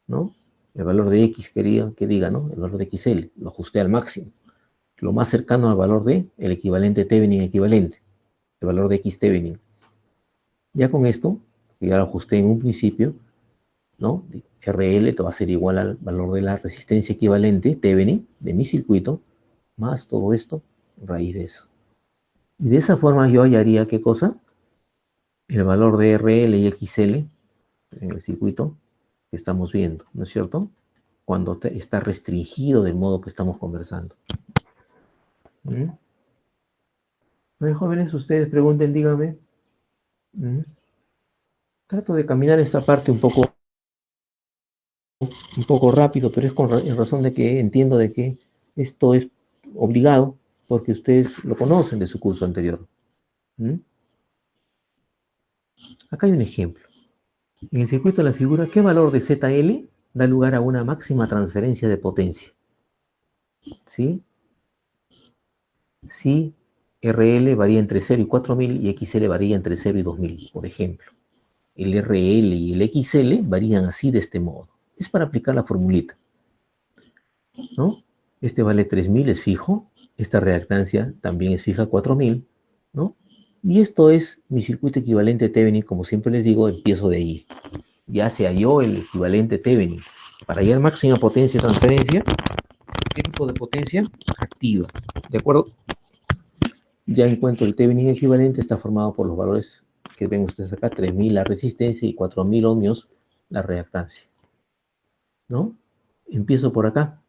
¿no? El valor de X quería que diga, ¿no?, el valor de XL, lo ajusté al máximo, lo más cercano al valor de el equivalente Thevenin equivalente, el valor de X Thevenin. Ya con esto, que ya lo ajusté en un principio, ¿no?, RL va a ser igual al valor de la resistencia equivalente Thevenin de mi circuito, más todo esto, raíz de eso. Y de esa forma yo hallaría, ¿qué cosa? El valor de RL y XL en el circuito que estamos viendo, ¿no es cierto?, cuando está restringido del modo que estamos conversando. Jóvenes, ustedes pregunten, díganme. Trato de caminar esta parte un poco rápido, pero es en razón de que entiendo de que esto es obligado, porque ustedes lo conocen de su curso anterior. Acá hay un ejemplo. En el circuito de la figura, ¿qué valor de ZL da lugar a una máxima transferencia de potencia? ¿Sí? Si RL varía entre 0 y 4000 y XL varía entre 0 y 2000, por ejemplo. El RL y el XL varían así, de este modo. Es para aplicar la formulita, ¿no? Este vale 3000, es fijo. Esta reactancia también es fija, 4000, ¿no? Y esto es mi circuito equivalente Thevenin. Como siempre les digo, empiezo de ahí. Ya se halló el equivalente Thevenin. Para hallar máxima potencia de transferencia, ¿qué tipo de potencia? Activa. ¿De acuerdo? Ya encuentro el Thevenin equivalente, está formado por los valores que ven ustedes acá, 3000 la resistencia y 4000 ohmios la reactancia, ¿no? Empiezo por acá.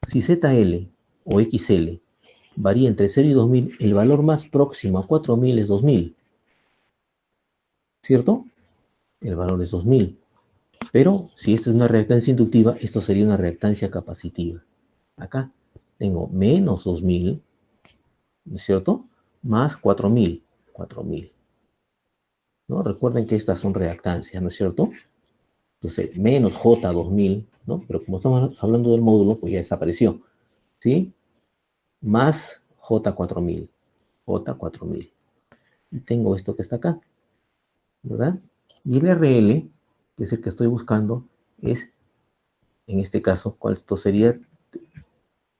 Si ZL o XL varía entre 0 y 2000, el valor más próximo a 4000 es 2000, ¿cierto? El valor es 2000. Pero si esta es una reactancia inductiva, esto sería una reactancia capacitiva. Acá tengo menos 2000, ¿no es cierto?, más 4000, ¿no? Recuerden que estas son reactancias, ¿no es cierto? Entonces, menos J2000, ¿no? Pero como estamos hablando del módulo, pues ya desapareció, ¿sí? Más J4000, Y tengo esto que está acá, ¿verdad? Y el RL, que es el que estoy buscando, es, en este caso, ¿cuál esto sería?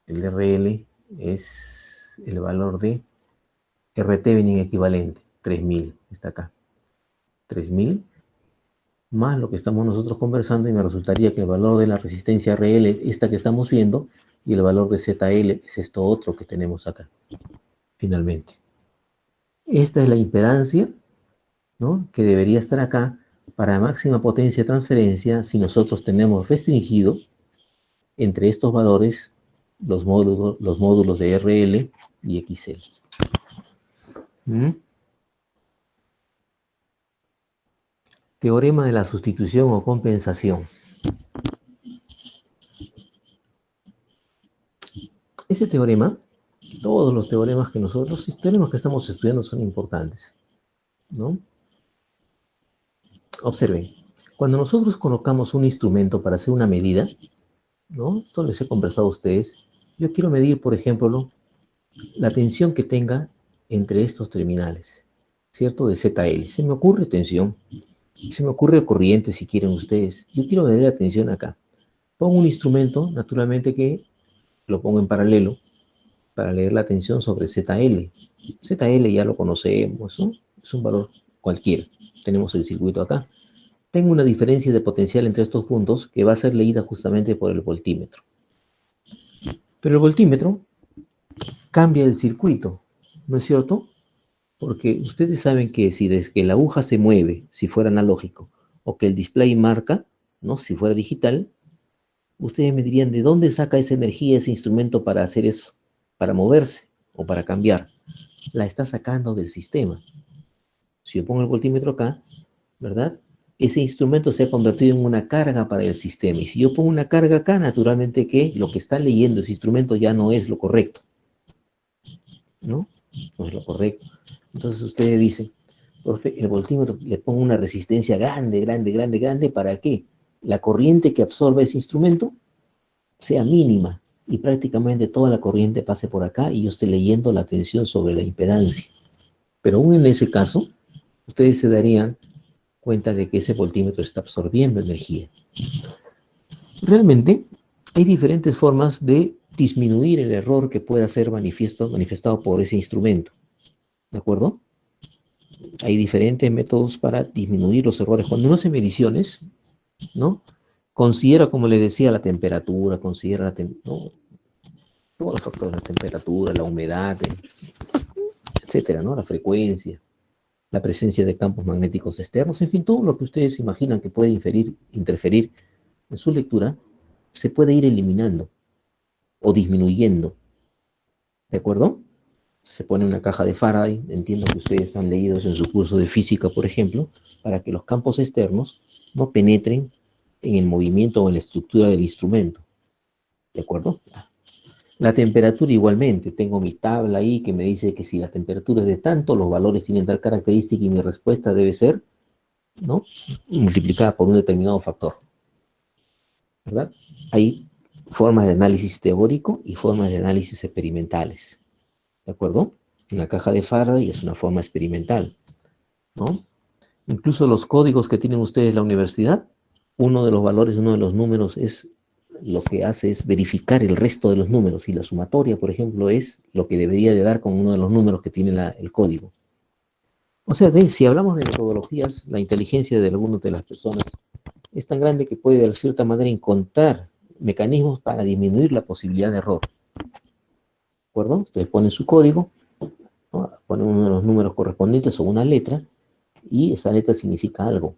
El RL es el valor de RThevenin equivalente, 3000, está acá. 3000 más lo que estamos nosotros conversando, y me resultaría que el valor de la resistencia RL, esta que estamos viendo, y el valor de ZL es esto otro que tenemos acá, finalmente. Esta es la impedancia, ¿no?, que debería estar acá para máxima potencia de transferencia si nosotros tenemos restringido entre estos valores los módulos de RL y XL. ¿Mm? Teorema de la sustitución o compensación. Ese teorema, todos los teoremas que estamos estudiando son importantes, ¿no? Observen, cuando nosotros colocamos un instrumento para hacer una medida, ¿no?, esto les he conversado a ustedes, yo quiero medir, por ejemplo, la tensión que tenga entre estos terminales, ¿cierto?, de ZL. Se me ocurre tensión, se me ocurre corriente si quieren ustedes. Yo quiero medir la tensión acá. Pongo un instrumento, naturalmente que lo pongo en paralelo, para leer la tensión sobre ZL. ZL ya lo conocemos, ¿no? Es un valor cualquiera. Tenemos el circuito acá. Tengo una diferencia de potencial entre estos puntos que va a ser leída justamente por el voltímetro. Pero el voltímetro cambia el circuito, ¿no es cierto? Porque ustedes saben que si desde que la aguja se mueve, si fuera analógico, o que el display marca, ¿no?, si fuera digital, ustedes me dirían, ¿de dónde saca esa energía ese instrumento para hacer eso? Para moverse o para cambiar. La está sacando del sistema. Si yo pongo el voltímetro acá, ¿verdad?, ese instrumento se ha convertido en una carga para el sistema. Y si yo pongo una carga acá, naturalmente que lo que está leyendo ese instrumento ya no es lo correcto, ¿no? No es lo correcto. Entonces ustedes dicen, profe, el voltímetro le pongo una resistencia grande, grande, grande, grande, ¿para qué? La corriente que absorbe ese instrumento sea mínima y prácticamente toda la corriente pase por acá y yo esté leyendo la tensión sobre la impedancia. Pero aún en ese caso, ustedes se darían cuenta de que ese voltímetro está absorbiendo energía. Realmente hay diferentes formas de disminuir el error que pueda ser manifestado por ese instrumento. ¿De acuerdo? Hay diferentes métodos para disminuir los errores. Cuando uno hace mediciones, ¿no?, considera, como le decía, la temperatura, considera ¿no?, todos los factores, la temperatura, la humedad, etcétera, ¿no?, la frecuencia, la presencia de campos magnéticos externos, en fin, todo lo que ustedes imaginan que puede interferir en su lectura, se puede ir eliminando o disminuyendo. ¿De acuerdo? Se pone una caja de Faraday, entiendo que ustedes han leído eso en su curso de física, por ejemplo, para que los campos externos no penetren en el movimiento o en la estructura del instrumento. ¿De acuerdo? La temperatura igualmente, tengo mi tabla ahí que me dice que si la temperatura es de tanto, los valores tienen tal característica y mi respuesta debe ser, ¿no?, multiplicada por un determinado factor. ¿Verdad? Hay formas de análisis teórico y formas de análisis experimentales. ¿De acuerdo? En la caja de Faraday es una forma experimental, ¿no? Incluso los códigos que tienen ustedes en la universidad, uno de los valores, uno de los números es lo que hace es verificar el resto de los números, y la sumatoria, por ejemplo, es lo que debería de dar con uno de los números que tiene el código. O sea, si hablamos de metodologías, la inteligencia de algunas de las personas es tan grande que puede de cierta manera encontrar mecanismos para disminuir la posibilidad de error. ¿De acuerdo? Ustedes ponen su código, ¿no?, ponen uno de los números correspondientes o una letra, y esa letra significa algo.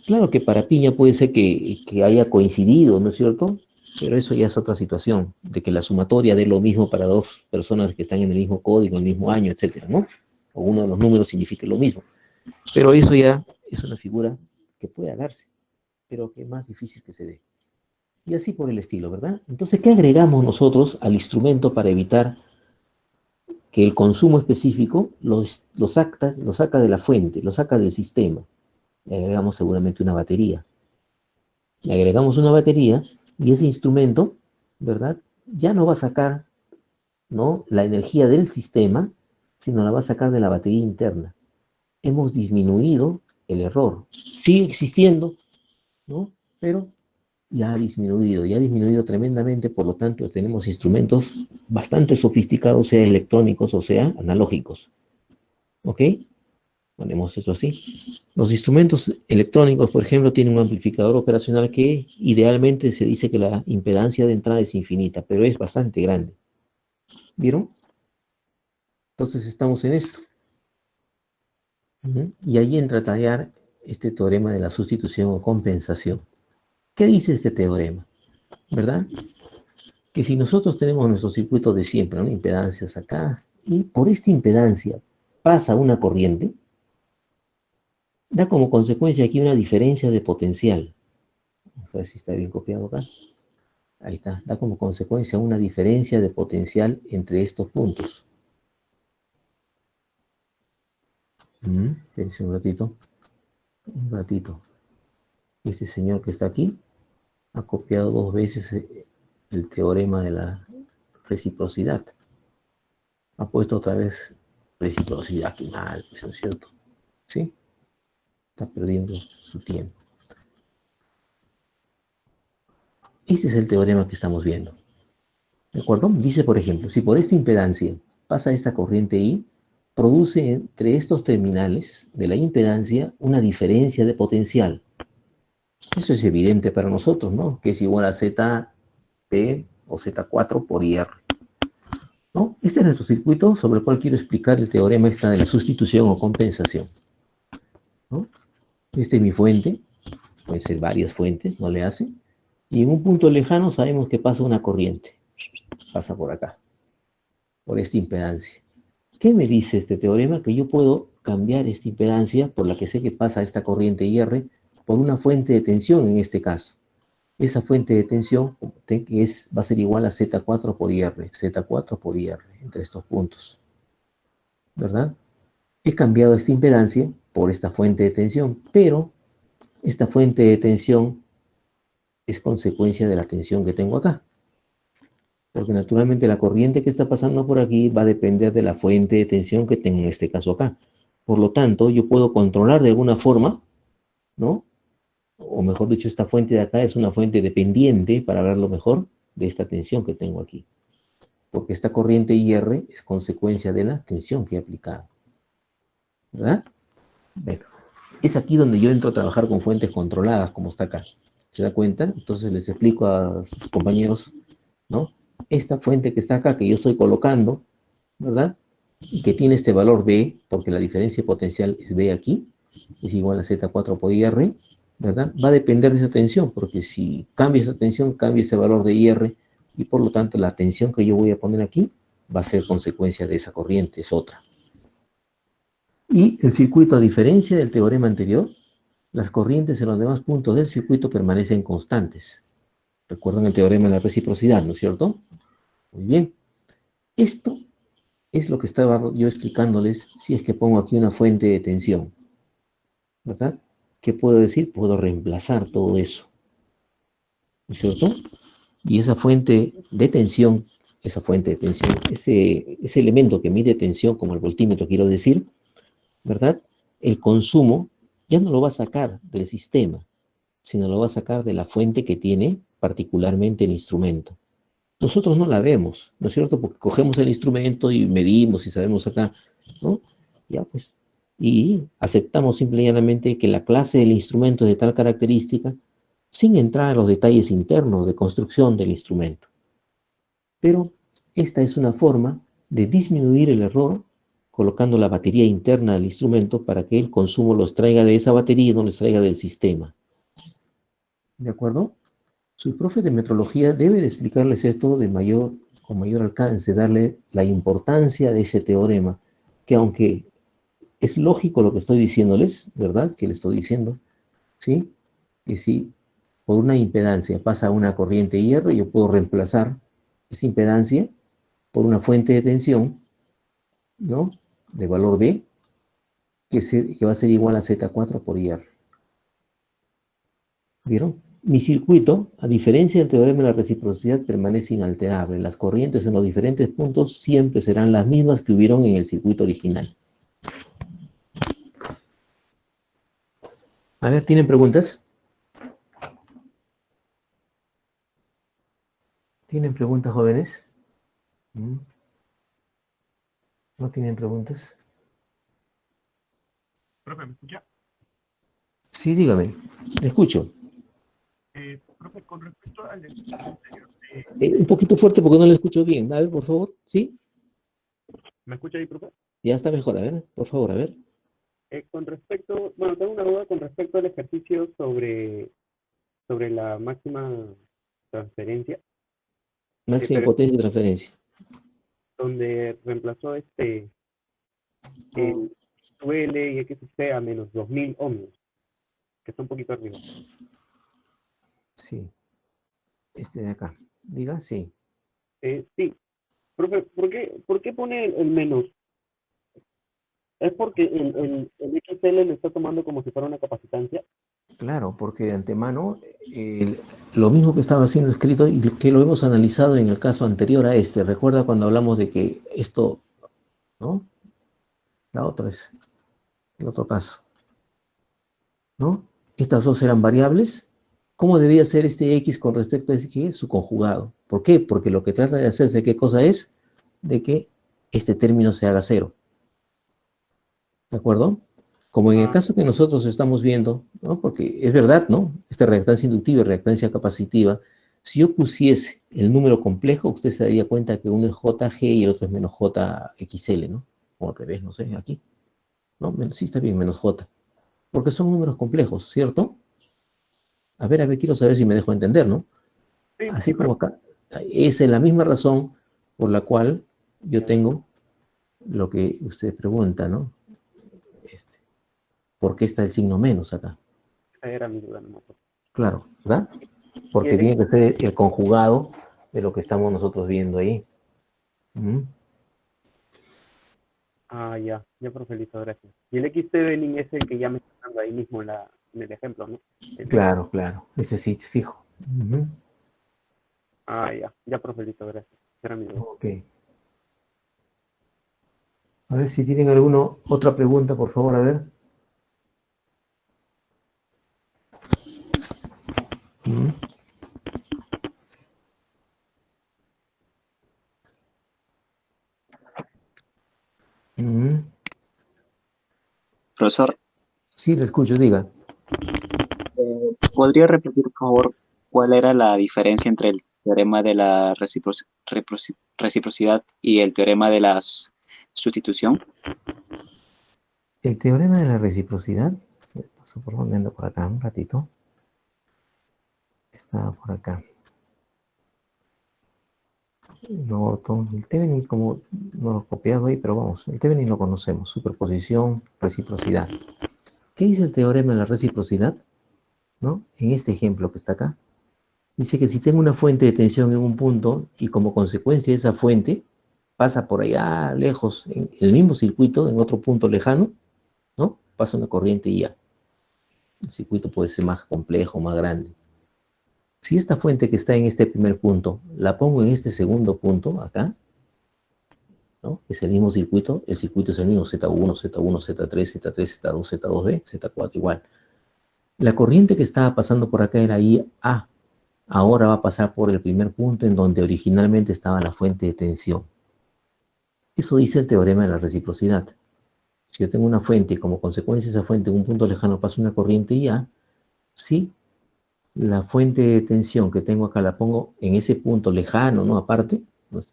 Claro que para piña puede ser que haya coincidido, ¿no es cierto? Pero eso ya es otra situación, de que la sumatoria dé lo mismo para dos personas que están en el mismo código, en el mismo año, etcétera, ¿no? O uno de los números signifique lo mismo. Pero eso ya es una figura que puede darse, pero que es más difícil que se dé. Y así por el estilo, ¿verdad? Entonces, ¿qué agregamos nosotros al instrumento para evitar que el consumo específico lo saca de la fuente, lo saca del sistema? Le agregamos seguramente una batería. Le agregamos una batería y ese instrumento, ¿verdad?, ya no va a sacar, ¿no?, la energía del sistema, sino la va a sacar de la batería interna. Hemos disminuido el error. Sigue existiendo, ¿no?, pero ya ha disminuido tremendamente. Por lo tanto, tenemos instrumentos bastante sofisticados, sea electrónicos o sea analógicos. ¿Ok? Ponemos esto así. Los instrumentos electrónicos, por ejemplo, tienen un amplificador operacional que idealmente se dice que la impedancia de entrada es infinita, pero es bastante grande. ¿Vieron? Entonces estamos en esto. Y ahí entra a tallar este teorema de la sustitución o compensación. ¿Qué dice este teorema? ¿Verdad? Que si nosotros tenemos nuestro circuito de siempre, ¿no? Impedancias acá, y por esta impedancia pasa una corriente, da como consecuencia aquí una diferencia de potencial. Vamos a ver si está bien copiado acá. Ahí está, da como consecuencia una diferencia de potencial entre estos puntos. Espérense un ratito. Un ratito. Este señor que está aquí ha copiado 2 veces el teorema de la reciprocidad. Ha puesto otra vez reciprocidad, que mal, pues, ¿no es cierto? ¿Sí? Está perdiendo su tiempo. Este es el teorema que estamos viendo. ¿De acuerdo? Dice, por ejemplo, si por esta impedancia pasa esta corriente I, produce entre estos terminales de la impedancia una diferencia de potencial. Eso es evidente para nosotros, ¿no? Que es igual a ZP o Z4 por IR. ¿No? Este es nuestro circuito sobre el cual quiero explicar el teorema de la sustitución o compensación. ¿No? Esta es mi fuente, pueden ser varias fuentes, no le hace. Y en un punto lejano sabemos que pasa una corriente. Pasa por acá, por esta impedancia. ¿Qué me dice este teorema? Que yo puedo cambiar esta impedancia por la que sé que pasa esta corriente IR por una fuente de tensión en este caso. Esa fuente de tensión va a ser igual a Z4 por IR, Z4 por IR, entre estos puntos. ¿Verdad? He cambiado esta impedancia por esta fuente de tensión, pero esta fuente de tensión es consecuencia de la tensión que tengo acá. Porque naturalmente la corriente que está pasando por aquí va a depender de la fuente de tensión que tengo en este caso acá. Por lo tanto, yo puedo controlar de alguna forma, ¿no? O mejor dicho, esta fuente de acá es una fuente dependiente, para verlo mejor, de esta tensión que tengo aquí. Porque esta corriente IR es consecuencia de la tensión que he aplicado. ¿Verdad? Bueno, es aquí donde yo entro a trabajar con fuentes controladas, como está acá. ¿Se da cuenta? Entonces les explico a sus compañeros, ¿no? Esta fuente que está acá, que yo estoy colocando, ¿verdad? Y que tiene este valor B, porque la diferencia potencial es B aquí, es igual a Z4 por IR, ¿verdad? Va a depender de esa tensión, porque si cambia esa tensión, cambia ese valor de IR, y por lo tanto la tensión que yo voy a poner aquí va a ser consecuencia de esa corriente, es otra. Y el circuito, a diferencia del teorema anterior, las corrientes en los demás puntos del circuito permanecen constantes. Recuerdan el teorema de la reciprocidad, ¿no es cierto? Muy bien. Esto es lo que estaba yo explicándoles si es que pongo aquí una fuente de tensión. ¿Verdad? ¿Qué puedo decir? Puedo reemplazar todo eso. ¿No es cierto? Y esa fuente de tensión, ese elemento que mide tensión, como el voltímetro quiero decir, ¿verdad? El consumo ya no lo va a sacar del sistema, sino lo va a sacar de la fuente que tiene particularmente el instrumento. Nosotros no la vemos, ¿no es cierto? Porque cogemos el instrumento y medimos y sabemos acá, ¿no? Ya pues. Y aceptamos simple y llanamente que la clase del instrumento es de tal característica, sin entrar a los detalles internos de construcción del instrumento. Pero esta es una forma de disminuir el error colocando la batería interna del instrumento para que el consumo lo extraiga de esa batería y no lo extraiga del sistema. ¿De acuerdo? Su profe de metrología debe de explicarles esto con mayor alcance, darle la importancia de ese teorema, que aunque es lógico lo que estoy diciéndoles, ¿verdad? Que les estoy diciendo, ¿sí? Que si por una impedancia pasa una corriente IR, yo puedo reemplazar esa impedancia por una fuente de tensión, ¿no? De valor B, que va a ser igual a Z4 por IR. ¿Vieron? Mi circuito, a diferencia del teorema de la reciprocidad, permanece inalterable. Las corrientes en los diferentes puntos siempre serán las mismas que hubieron en el circuito original. A ver, ¿tienen preguntas? ¿Tienen preguntas, jóvenes? ¿No tienen preguntas? Profe, ¿me escucha? Sí, dígame. Le escucho. Profe, con respecto al anterior, Un poquito fuerte porque no le escucho bien. A ver, por favor. ¿Sí? ¿me escucha ahí, profe? Ya está mejor. A ver, por favor, a ver. Con respecto, bueno, tengo una duda con respecto al ejercicio sobre la máxima transferencia, Máxima pero potencia de transferencia. donde reemplazó el QL y XC a menos 2000 ohmios, que está un poquito arriba. Sí. Este de acá. Diga, sí. Sí, profe, ¿por qué pone el menos? ¿Es porque el XL lo está tomando como si fuera una capacitancia? Claro, porque de antemano, lo mismo que estaba siendo escrito y que lo hemos analizado en el caso anterior a este. Recuerda cuando hablamos de que esto, ¿no? La otra es el otro caso, ¿no? Estas dos eran variables. ¿Cómo debía ser este X con respecto a ese que es su conjugado? ¿Por qué? Porque lo que trata de hacerse, ¿qué cosa es? De que este término se haga cero. ¿De acuerdo? Como en el caso que nosotros estamos viendo, ¿no? Porque es verdad, ¿no? Esta reactancia inductiva y reactancia capacitiva, si yo pusiese el número complejo, usted se daría cuenta que uno es JG y el otro es menos JXL, ¿no? O al revés, no sé, aquí. No, sí está bien, menos J. Porque son números complejos, ¿cierto? A ver, quiero saber si me dejo entender, ¿no? Sí, Así sí, como acá. Esa es la misma razón por la cual yo tengo lo que usted pregunta, ¿no? ¿Por qué está el signo menos acá? esa era mi duda, no. Claro, ¿verdad? Porque el tiene que ser el conjugado de lo que estamos nosotros viendo ahí. ¿Mm? Ya, profe, listo, gracias. Y el XT es el que ya me está dando ahí mismo en el ejemplo, ¿no? Claro, claro. Ese sí, fijo. Ujú. Ya, profe, listo, gracias. Era mi duda. Ok. A ver si tienen alguna otra pregunta, por favor, a ver. ¿Mm? ¿Mm? Profesor, Sí, le escucho, diga. ¿podría repetir, por favor, cuál era la diferencia entre el teorema de la reciprocidad y el teorema de la sustitución? El teorema de la reciprocidad, se pasó por donde ando por acá un ratito. Estaba por acá. No, el Thevenin como no lo he copiado ahí, pero vamos, el Thevenin lo conocemos. Superposición, reciprocidad. ¿Qué dice el teorema de la reciprocidad? ¿No? En este ejemplo que está acá. Dice que si tengo una fuente de tensión en un punto y como consecuencia esa fuente pasa por allá lejos, en el mismo circuito, en otro punto lejano, ¿no? Pasa una corriente y ya. El circuito puede ser más complejo, más grande. Si esta fuente que está en este primer punto la pongo en este segundo punto, acá, ¿no? Es el mismo circuito, el circuito es el mismo, Z1, Z1, Z3, Z3, Z2, Z2B, Z4 igual. La corriente que estaba pasando por acá era IA. Ahora va a pasar por el primer punto en donde originalmente estaba la fuente de tensión. Eso dice el teorema de la reciprocidad. Si yo tengo una fuente y como consecuencia de esa fuente en un punto lejano pasa una corriente IA, si la fuente de tensión que tengo acá la pongo en ese punto lejano, ¿no? Aparte, pues,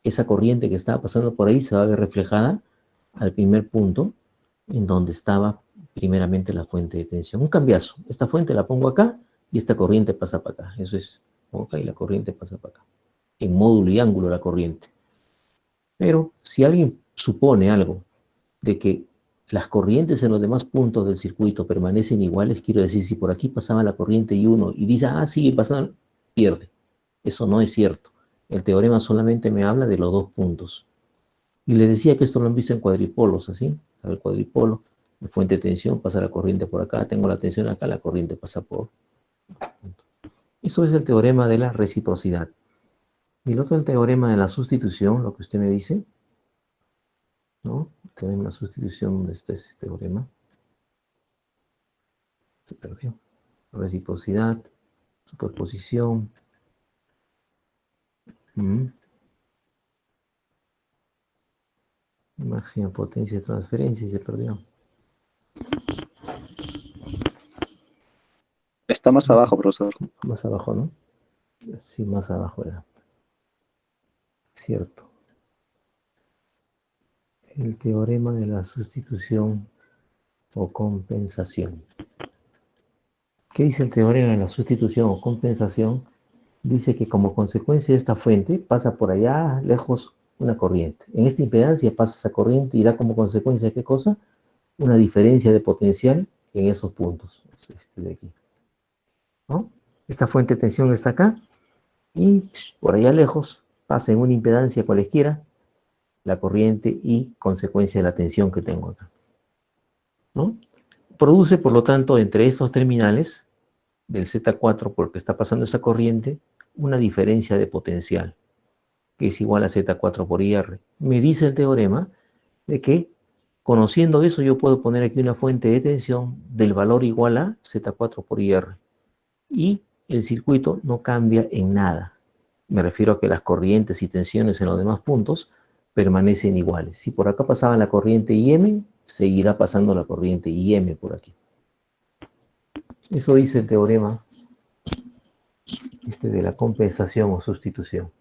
esa corriente que estaba pasando por ahí se va a ver reflejada al primer punto en donde estaba primeramente la fuente de tensión. Un cambiazo. Esta fuente la pongo acá y esta corriente pasa para acá. Eso es, pongo acá y la corriente pasa para acá. En módulo y ángulo la corriente. Pero si alguien supone algo de que las corrientes en los demás puntos del circuito permanecen iguales, quiero decir, si por aquí pasaba la corriente y uno y dice, sigue pasando, pierde. Eso no es cierto. El teorema solamente me habla de los dos puntos. Y le decía que esto lo han visto en cuadripolos, así. El cuadripolo, la fuente de tensión, pasa la corriente por acá, tengo la tensión acá, la corriente pasa por... Eso es el teorema de la reciprocidad. Y el otro, el teorema de la sustitución, lo que usted me dice, ¿no? Teorema de la sustitución, ¿dónde está ese teorema? Se perdió. Reciprocidad, superposición. Máxima potencia de transferencia y se perdió. Está más abajo, profesor. Más abajo, ¿no? Sí, más abajo era. Cierto. El teorema de la sustitución. o compensación. ¿Qué dice el teorema de la sustitución o compensación? Dice que como consecuencia de esta fuente pasa por allá lejos una corriente. En esta impedancia pasa esa corriente y da como consecuencia, ¿qué cosa? Una diferencia de potencial en esos puntos. Es este de aquí, ¿no? Esta fuente de tensión está acá y por allá lejos pasa en una impedancia cualesquiera la corriente y consecuencia de la tensión que tengo acá, ¿no? Produce, por lo tanto, entre estos terminales del Z4 por el que está pasando esa corriente, una diferencia de potencial, que es igual a Z4 por IR. Me dice el teorema de que, conociendo eso, yo puedo poner aquí una fuente de tensión del valor igual a Z4 por IR. Y el circuito no cambia en nada. Me refiero a que las corrientes y tensiones en los demás puntos permanecen iguales. Si por acá pasaba la corriente IM, seguirá pasando la corriente IM por aquí. Eso dice el teorema de la compensación o sustitución.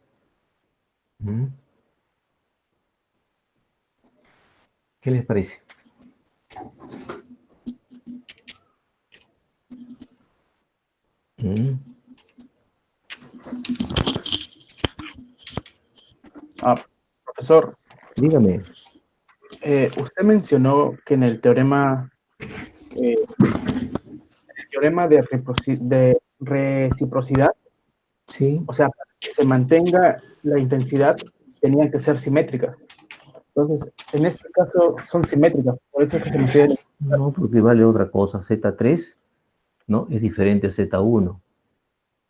¿Qué les parece? Profesor, Dígame. usted mencionó que en el teorema de reciprocidad, Sí. o sea, para que se mantenga la intensidad, tenían que ser simétricas. Entonces, en este caso son simétricas, por eso es que se me pide. No, porque vale otra cosa. Z3, ¿no? Es diferente a Z1. O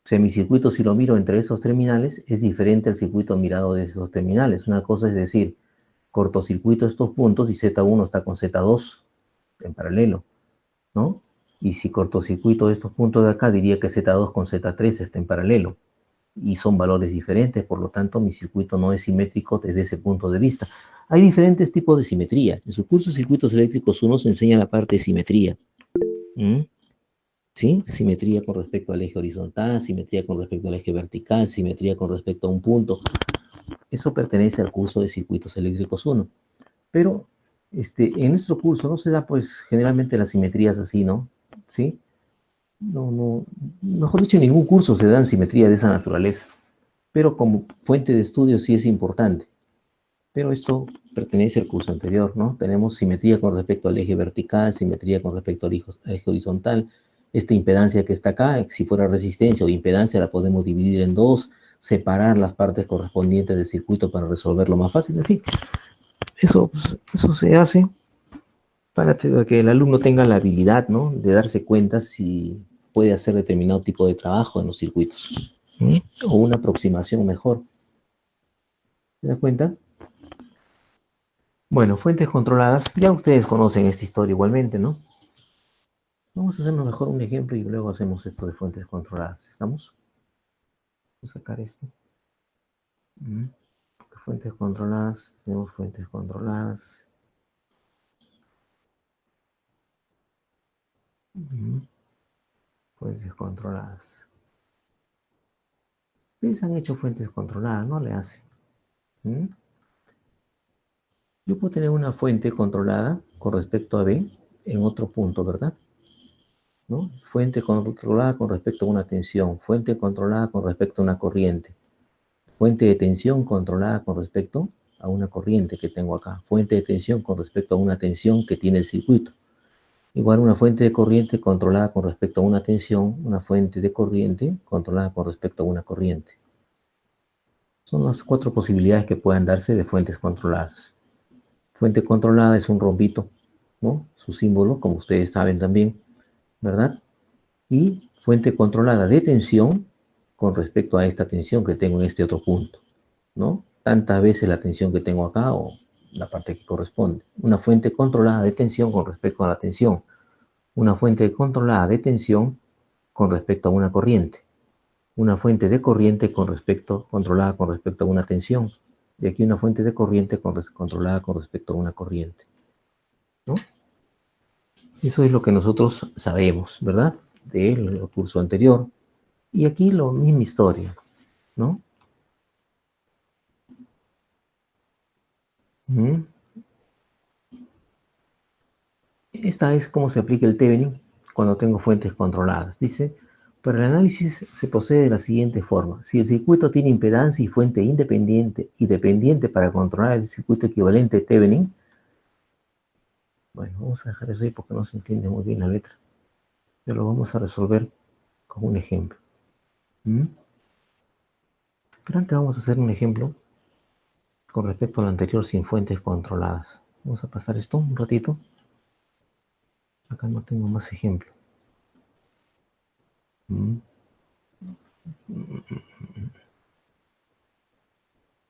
sea, mi circuito, si lo miro entre esos terminales, es diferente al circuito mirado de esos terminales. Una cosa es decir, cortocircuito estos puntos y Z1 está con Z2 en paralelo, ¿no? Y si cortocircuito estos puntos de acá, diría que Z2 con Z3 está en paralelo. Y son valores diferentes, por lo tanto, mi circuito no es simétrico desde ese punto de vista. Hay diferentes tipos de simetría. En su curso de Circuitos Eléctricos 1 se enseña la parte de simetría. ¿Sí? Simetría con respecto al eje horizontal, simetría con respecto al eje vertical, simetría con respecto a un punto. Eso pertenece al curso de Circuitos Eléctricos 1. Pero en nuestro curso no se da, pues, generalmente las simetrías así, ¿no? ¿Sí? No, mejor dicho, en ningún curso se dan simetría de esa naturaleza. Pero como fuente de estudio sí es importante. Pero esto pertenece al curso anterior, ¿no? Tenemos simetría con respecto al eje vertical, simetría con respecto al eje horizontal. Esta impedancia que está acá, si fuera resistencia o impedancia, la podemos dividir en dos, separar las partes correspondientes del circuito para resolverlo más fácil. En fin, eso se hace para que el alumno tenga la habilidad, ¿no? De darse cuenta si puede hacer determinado tipo de trabajo en los circuitos. O una aproximación mejor. ¿Se da cuenta? Bueno, fuentes controladas. Ya ustedes conocen esta historia igualmente, ¿no? Vamos a hacernos mejor un ejemplo y luego hacemos esto de fuentes controladas. ¿Estamos? Voy a sacar esto. Fuentes controladas. Tenemos fuentes controladas. Fuentes controladas. Ustedes han hecho fuentes controladas, ¿no? Le hace. Yo puedo tener una fuente controlada con respecto a B en otro punto, ¿verdad? ¿No? Fuente controlada con respecto a una tensión, fuente controlada con respecto a una corriente, fuente de tensión controlada con respecto a una corriente que tengo acá, fuente de tensión con respecto a una tensión que tiene el circuito. Igual una fuente de corriente controlada con respecto a una tensión, una fuente de corriente controlada con respecto a una corriente. Son las 4 posibilidades que puedan darse de fuentes controladas. Fuente controlada es un rombito, ¿no? Su símbolo, como ustedes saben también, ¿verdad? Y fuente controlada de tensión con respecto a esta tensión que tengo en este otro punto, ¿no? Tantas veces la tensión que tengo acá o la parte que corresponde. Una fuente controlada de tensión con respecto a la tensión. Una fuente controlada de tensión con respecto a una corriente. Una fuente de corriente controlada con respecto a una tensión. Y aquí una fuente de corriente controlada con respecto a una corriente, ¿no? Eso es lo que nosotros sabemos, ¿verdad? Del curso anterior. Y aquí la misma historia, ¿no? esta es cómo se aplica el Thevenin cuando tengo fuentes controladas. Dice, para el análisis se procede de la siguiente forma. Si el circuito tiene impedancia y fuente independiente y dependiente para controlar el circuito equivalente Thevenin, bueno, vamos a dejar eso ahí porque no se entiende muy bien la letra. Pero lo vamos a resolver con un ejemplo. Pero antes vamos a hacer un ejemplo con respecto al anterior sin fuentes controladas. Vamos a pasar esto un ratito. Acá no tengo más ejemplo.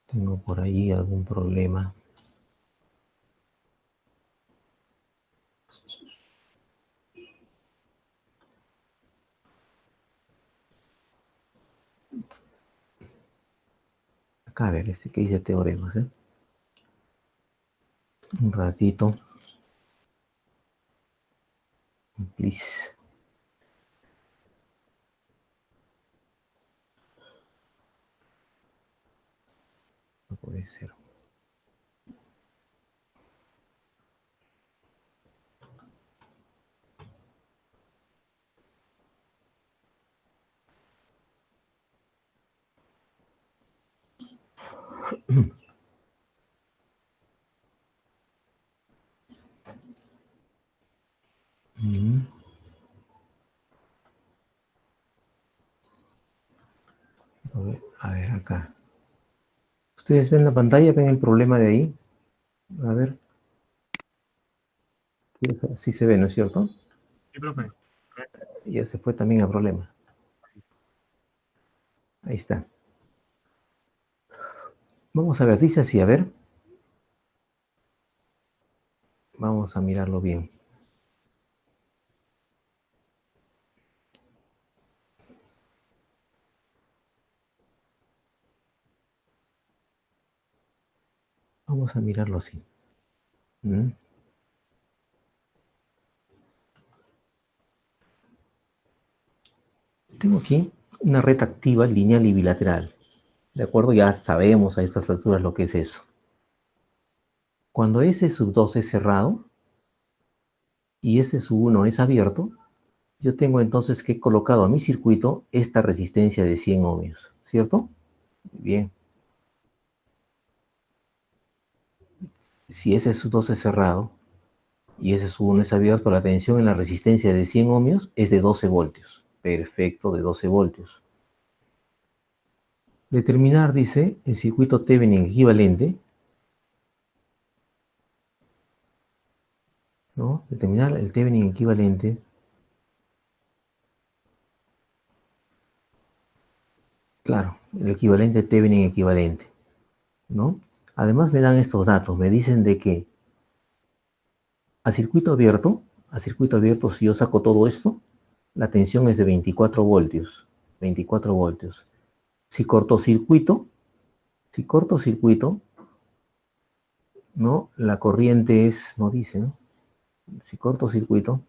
Tengo por ahí algún problema. Acá a ver, este que dice teoremas, un ratito. Please. No puede ser. A ver acá. ¿Ustedes ven la pantalla? ¿Ven el problema de ahí? A ver. Sí se ve, ¿no es cierto? Sí, profe. Ya se fue también el problema. Ahí está. Vamos a ver, dice así, a ver. Vamos a mirarlo bien. Vamos a mirarlo así. Tengo aquí una red activa, lineal y bilateral. ¿De acuerdo? Ya sabemos a estas alturas lo que es eso. Cuando S2 es cerrado y S1 es abierto, yo tengo entonces que he colocado a mi circuito esta resistencia de 100 ohmios, ¿cierto? Bien. Si S2 es cerrado y S1 es abierto, la tensión en la resistencia de 100 ohmios es de 12 voltios. Perfecto, de 12 voltios. Determinar, dice, el circuito Thevenin equivalente, ¿no? Determinar el Thevenin equivalente. Claro, el equivalente Thevenin equivalente, ¿no? Además me dan estos datos, me dicen de que a circuito abierto, si yo saco todo esto, la tensión es de 24 voltios. 24 voltios. Si cortocircuito, ¿no? La corriente es, no dice, ¿no? Si cortocircuito,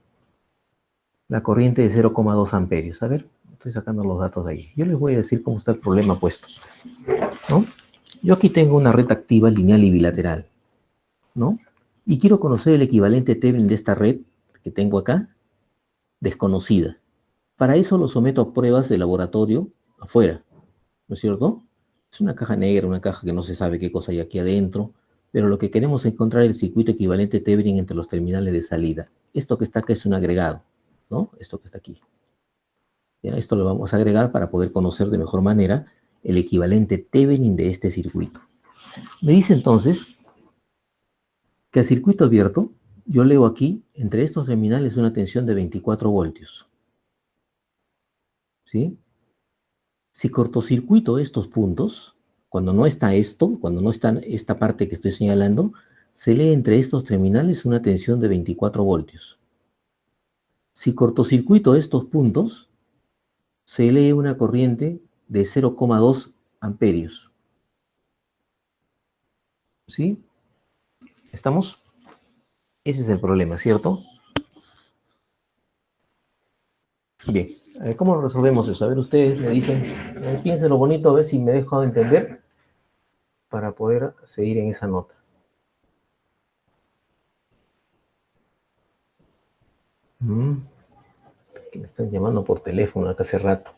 la corriente es 0,2 amperios. A ver, estoy sacando los datos de ahí. Yo les voy a decir cómo está el problema puesto, ¿no? Yo aquí tengo una red activa lineal y bilateral, ¿no? Y quiero conocer el equivalente Thevenin de esta red que tengo acá, desconocida. Para eso lo someto a pruebas de laboratorio afuera, ¿no es cierto? Es una caja negra, una caja que no se sabe qué cosa hay aquí adentro, pero lo que queremos es encontrar el circuito equivalente Thevenin entre los terminales de salida. Esto que está acá es un agregado, ¿no? Esto que está aquí. ¿Ya? Esto lo vamos a agregar para poder conocer de mejor manera el equivalente Thevenin de este circuito. Me dice entonces que a circuito abierto, yo leo aquí, entre estos terminales, una tensión de 24 voltios. ¿Sí? Si cortocircuito estos puntos, cuando no está esto, cuando no está esta parte que estoy señalando, se lee entre estos terminales una tensión de 24 voltios. Si cortocircuito estos puntos, se lee una corriente de 0,2 amperios. ¿Sí? ¿Estamos? Ese es el problema, ¿cierto? Bien. ¿Cómo lo resolvemos eso? A ver, ustedes me dicen, piénsenlo bonito, a ver si me dejo de entender para poder seguir en esa nota. Que me están llamando por teléfono acá hace rato.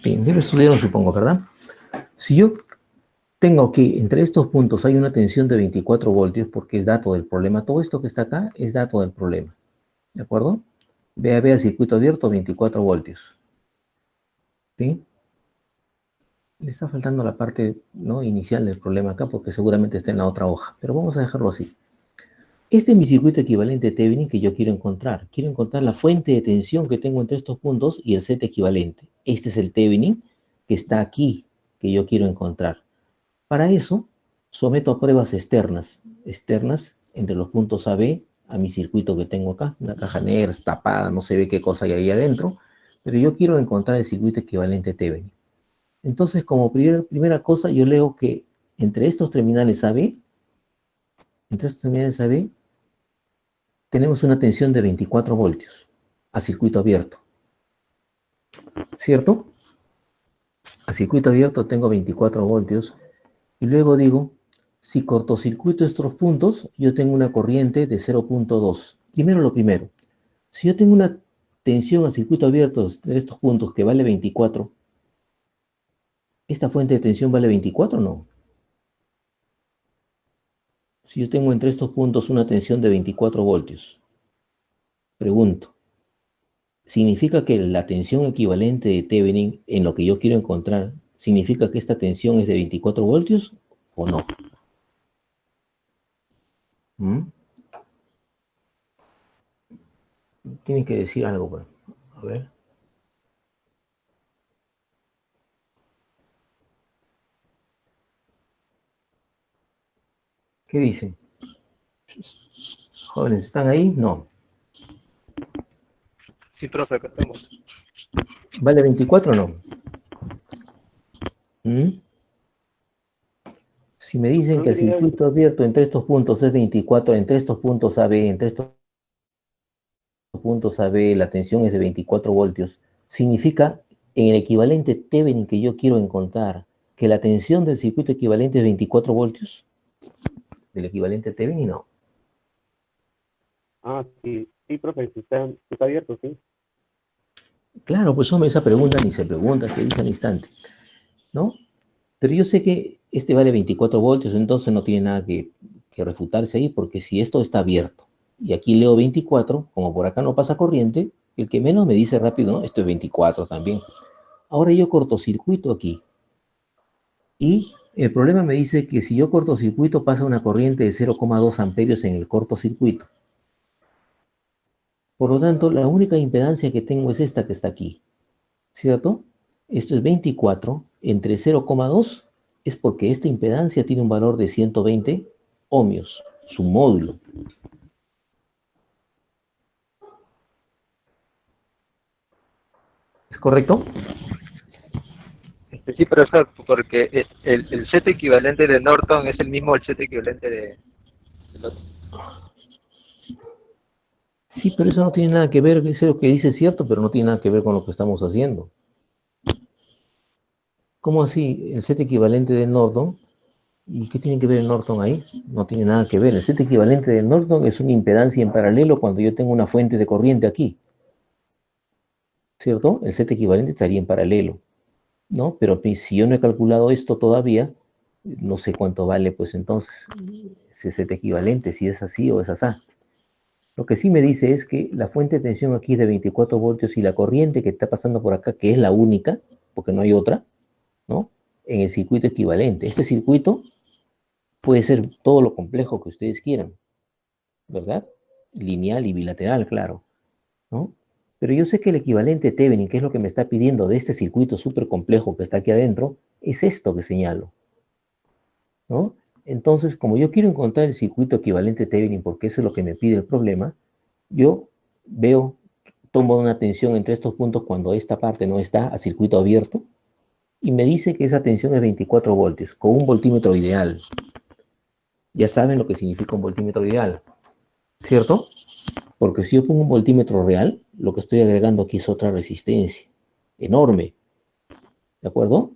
Bien, ya lo estudiaron, supongo, ¿verdad? Si yo tengo que entre estos puntos hay una tensión de 24 voltios, porque es dato del problema, todo esto que está acá es dato del problema, ¿de acuerdo? Vea, circuito abierto, 24 voltios. ¿Sí? Le está faltando la parte, ¿no?, inicial del problema acá, porque seguramente está en la otra hoja, pero vamos a dejarlo así. Este es mi circuito equivalente Thevenin que yo quiero encontrar. Quiero encontrar la fuente de tensión que tengo entre estos puntos y el set equivalente. Este es el Thevenin que está aquí, que yo quiero encontrar. Para eso, someto a pruebas externas entre los puntos AB a mi circuito que tengo acá. Una caja negra tapada, no se ve qué cosa hay ahí adentro, pero yo quiero encontrar el circuito equivalente Thevenin. Entonces, como primera cosa, yo leo que entre estos terminales AB, tenemos una tensión de 24 voltios a circuito abierto, ¿cierto? A circuito abierto tengo 24 voltios y luego digo, si cortocircuito estos puntos, yo tengo una corriente de 0.2. Primero lo primero, si yo tengo una tensión a circuito abierto de estos puntos que vale 24, ¿esta fuente de tensión vale 24 o no? Si yo tengo entre estos puntos una tensión de 24 voltios, pregunto, ¿significa que la tensión equivalente de Thevenin en lo que yo quiero encontrar, significa que esta tensión es de 24 voltios o no? Tienen que decir algo, pues. A ver. ¿Qué dicen? ¿Jóvenes están ahí? No. Sí, profe, acá estamos. ¿Vale 24 o no? Si me dicen que el circuito abierto entre estos puntos es 24, entre estos puntos AB, entre estos puntos AB, la tensión es de 24 voltios, significa en el equivalente Thevenin que yo quiero encontrar, que la tensión del circuito equivalente es 24 voltios. Del equivalente Thevenin, no. Ah, sí, sí, profe, si está abierto, sí. Claro, pues hombre, esa pregunta ni se pregunta, se dice al instante, ¿no? Pero yo sé que este vale 24 voltios, entonces no tiene nada que refutarse ahí, porque si esto está abierto, y aquí leo 24, como por acá no pasa corriente, el que menos me dice rápido, ¿no? Esto es 24 también. Ahora yo cortocircuito aquí, y el problema me dice que si yo cortocircuito pasa una corriente de 0,2 amperios en el cortocircuito. Por lo tanto, la única impedancia que tengo es esta que está aquí, ¿cierto? Esto es 24 entre 0,2, es porque esta impedancia tiene un valor de 120 ohmios, su módulo. ¿Es correcto? Sí, profesor, porque el set equivalente de Norton es el mismo el set equivalente de otro. Sí, pero eso no tiene nada que ver, es lo que dice es cierto, pero no tiene nada que ver con lo que estamos haciendo. ¿Cómo así? El set equivalente de Norton, ¿y qué tiene que ver el Norton ahí? No tiene nada que ver. El set equivalente de Norton es una impedancia en paralelo cuando yo tengo una fuente de corriente aquí, ¿cierto? El set equivalente estaría en paralelo, ¿no? Pero si yo no he calculado esto todavía, no sé cuánto vale, pues entonces, ese set equivalente, si es así o es así. Lo que sí me dice es que la fuente de tensión aquí es de 24 voltios y la corriente que está pasando por acá, que es la única, porque no hay otra, ¿no? En el circuito equivalente. Este circuito puede ser todo lo complejo que ustedes quieran, ¿verdad? Lineal y bilateral, claro, ¿no? Pero yo sé que el equivalente Thevenin, que es lo que me está pidiendo de este circuito súper complejo que está aquí adentro, es esto que señalo, ¿no? Entonces, como yo quiero encontrar el circuito equivalente Thevenin, porque eso es lo que me pide el problema, yo veo, tomo una tensión entre estos puntos cuando esta parte no está a circuito abierto, y me dice que esa tensión es 24 voltios, con un voltímetro ideal. Ya saben lo que significa un voltímetro ideal, ¿cierto? Porque si yo pongo un voltímetro real, lo que estoy agregando aquí es otra resistencia, enorme, ¿de acuerdo?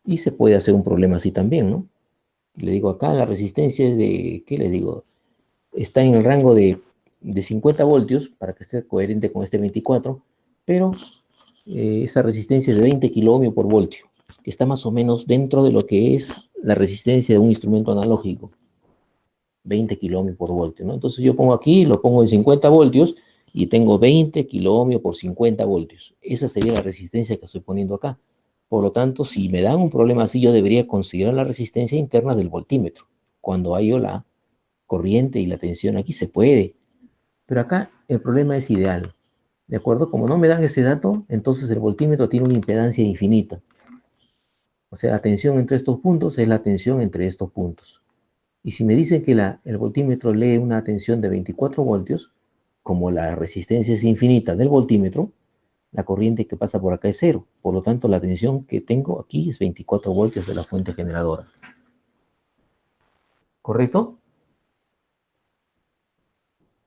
Y se puede hacer un problema así también, ¿no? Le digo acá, la resistencia es de, ¿qué les digo? Está en el rango de 50 voltios, para que esté coherente con este 24, pero esa resistencia es de 20 kiloohmios por voltio, que está más o menos dentro de lo que es la resistencia de un instrumento analógico. 20 kiloohmios por voltio, ¿no? Entonces yo pongo aquí, lo pongo en 50 voltios y tengo 20 kiloohmios por 50 voltios. Esa sería la resistencia que estoy poniendo acá. Por lo tanto, si me dan un problema así, yo debería considerar la resistencia interna del voltímetro. Cuando hay la corriente y la tensión aquí se puede. Pero acá el problema es ideal. ¿De acuerdo? Como no me dan ese dato, entonces el voltímetro tiene una impedancia infinita. O sea, la tensión entre estos puntos es la tensión entre estos puntos. Y si me dicen que el voltímetro lee una tensión de 24 voltios, como la resistencia es infinita del voltímetro, la corriente que pasa por acá es cero. Por lo tanto, la tensión que tengo aquí es 24 voltios de la fuente generadora. ¿Correcto?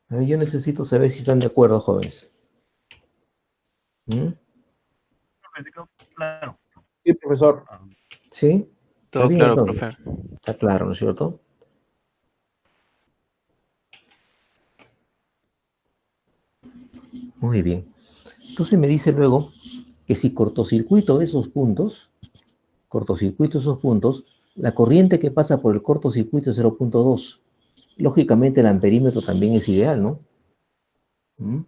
A ver, yo necesito saber si están de acuerdo, jóvenes. ¿Mm? Claro. Sí, profesor. ¿Sí? Todo Está bien, claro, entonces. profe. Está claro, ¿no es cierto? Muy bien. Entonces me dice luego que si cortocircuito esos puntos, la corriente que pasa por el cortocircuito es 0.2. Lógicamente el amperímetro también es ideal, ¿no? ¿Mm?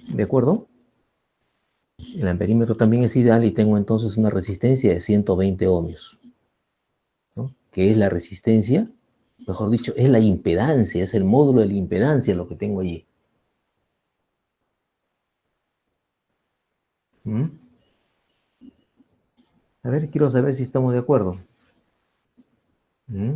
¿De acuerdo? El amperímetro también es ideal y tengo entonces una resistencia de 120 ohmios, ¿no? Que es la resistencia, mejor dicho, es la impedancia, es el módulo de la impedancia lo que tengo allí. ¿Mm? A ver, quiero saber si estamos de acuerdo. ¿Mm?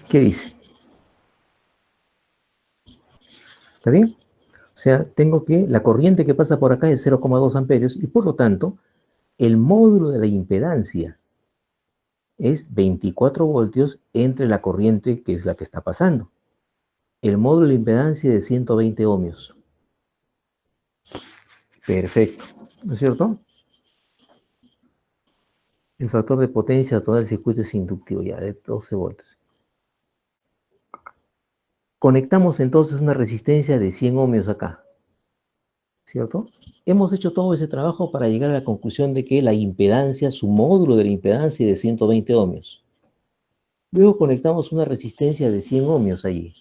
¿Qué dice? ¿Está bien? O sea, tengo que la corriente que pasa por acá es 0,2 amperios y por lo tanto el módulo de la impedancia es 24 voltios entre la corriente que es la que está pasando. El módulo de impedancia es de 120 ohmios. Perfecto, ¿no es cierto? El factor de potencia total del circuito es inductivo ya, de 12 voltios. Conectamos entonces una resistencia de 100 ohmios acá, ¿cierto? Hemos hecho todo ese trabajo para llegar a la conclusión de que la impedancia, su módulo de la impedancia es de 120 ohmios. Luego conectamos una resistencia de 100 ohmios allí.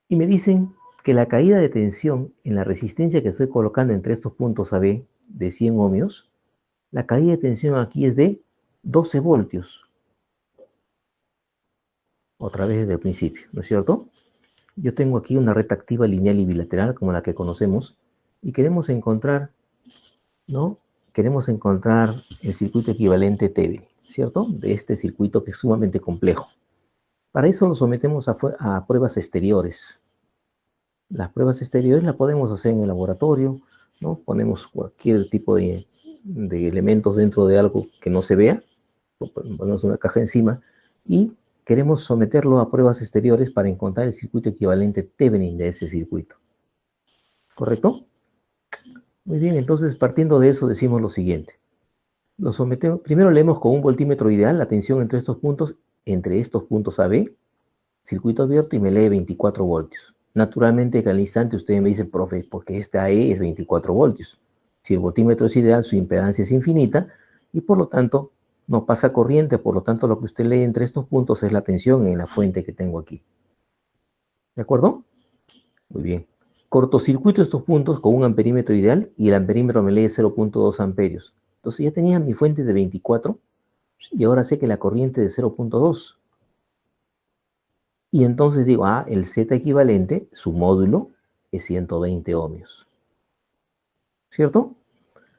Y me dicen que la caída de tensión en la resistencia que estoy colocando entre estos puntos AB de 100 ohmios, la caída de tensión aquí es de 12 voltios. Otra vez desde el principio, ¿no es cierto? Yo tengo aquí una red activa lineal y bilateral como la que conocemos y queremos encontrar, ¿no? Queremos encontrar el circuito equivalente Thevenin, ¿cierto? De este circuito que es sumamente complejo. Para eso lo sometemos a pruebas exteriores. Las pruebas exteriores las podemos hacer en el laboratorio, ¿no? Ponemos cualquier tipo de elementos dentro de algo que no se vea, ponemos una caja encima y queremos someterlo a pruebas exteriores para encontrar el circuito equivalente Thevenin de ese circuito. ¿Correcto? Muy bien, entonces partiendo de eso decimos lo siguiente. Lo sometemos, primero leemos con un voltímetro ideal la tensión entre estos puntos AB, circuito abierto y me lee 24 voltios. Naturalmente que al instante ustedes me dicen, profe, porque esta AE es 24 voltios. Si el voltímetro es ideal, su impedancia es infinita y por lo tanto No pasa corriente, por lo tanto lo que usted lee entre estos puntos es la tensión en la fuente que tengo aquí. ¿De acuerdo? Muy bien. Cortocircuito estos puntos con un amperímetro ideal y el amperímetro me lee 0.2 amperios. Entonces ya tenía mi fuente de 24 y ahora sé que la corriente de 0.2. Y entonces digo, el Z equivalente, su módulo, es 120 ohmios. ¿Cierto?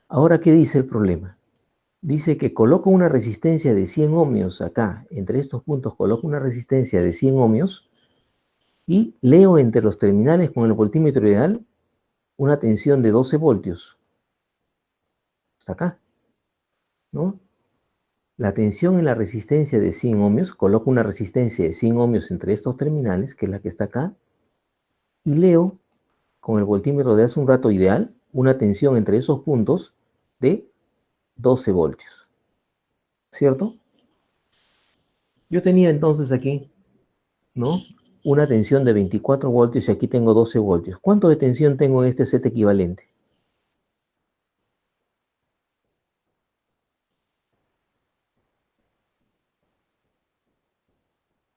Ahora, ¿qué dice el problema? Dice que coloco una resistencia de 100 ohmios acá. Entre estos puntos coloco una resistencia de 100 ohmios y leo entre los terminales con el voltímetro ideal una tensión de 12 voltios. Hasta acá, ¿no? La tensión en la resistencia de 100 ohmios, coloco una resistencia de 100 ohmios entre estos terminales, que es la que está acá, y leo con el voltímetro de hace un rato ideal una tensión entre esos puntos de 12 voltios. ¿Cierto? Yo tenía entonces aquí, ¿no?, una tensión de 24 voltios y aquí tengo 12 voltios. ¿Cuánto de tensión tengo en este Z equivalente?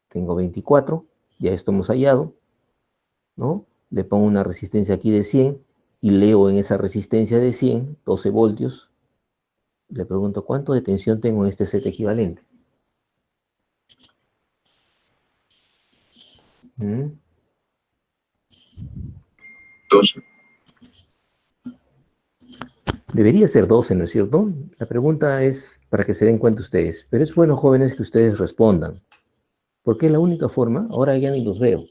Tengo 24, ya esto hemos hallado, ¿no? Le pongo una resistencia aquí de 100 y leo en esa resistencia de 100, 12 voltios. Le pregunto, ¿cuánto de tensión tengo en este Z equivalente? ¿Mm? 12. Debería ser 12, ¿no es cierto? La pregunta es para que se den cuenta ustedes. Pero es bueno, jóvenes, que ustedes respondan. Porque es la única forma, ahora ya ni los veo,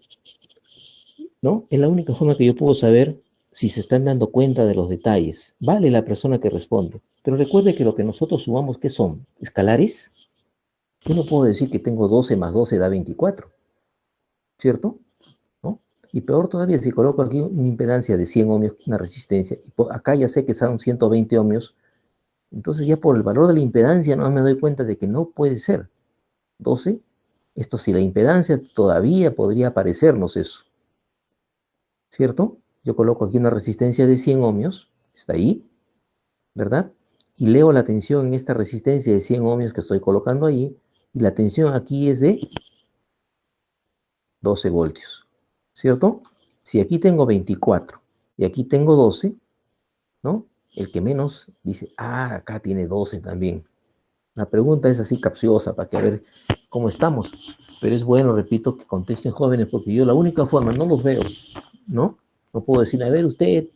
¿no? Es la única forma que yo puedo saber si se están dando cuenta de los detalles. Vale la persona que responde. Pero recuerde que lo que nosotros sumamos, ¿qué son? ¿Escalares? Yo no puedo decir que tengo 12 más 12 da 24. ¿Cierto? ¿No? Y peor todavía, si coloco aquí una impedancia de 100 ohmios, una resistencia, y acá ya sé que son 120 ohmios, entonces ya por el valor de la impedancia no me doy cuenta de que no puede ser 12. Esto si la impedancia todavía podría aparecernos eso. ¿Cierto? Yo coloco aquí una resistencia de 100 ohmios, está ahí, ¿verdad? Y leo la tensión en esta resistencia de 100 ohmios que estoy colocando ahí, y la tensión aquí es de 12 voltios, ¿cierto? Si aquí tengo 24 y aquí tengo 12, ¿no? El que menos dice, acá tiene 12 también. La pregunta es así capciosa para que a ver cómo estamos. Pero es bueno, repito, que contesten jóvenes, porque yo la única forma, no los veo, ¿no? No puedo decirle, a ver usted,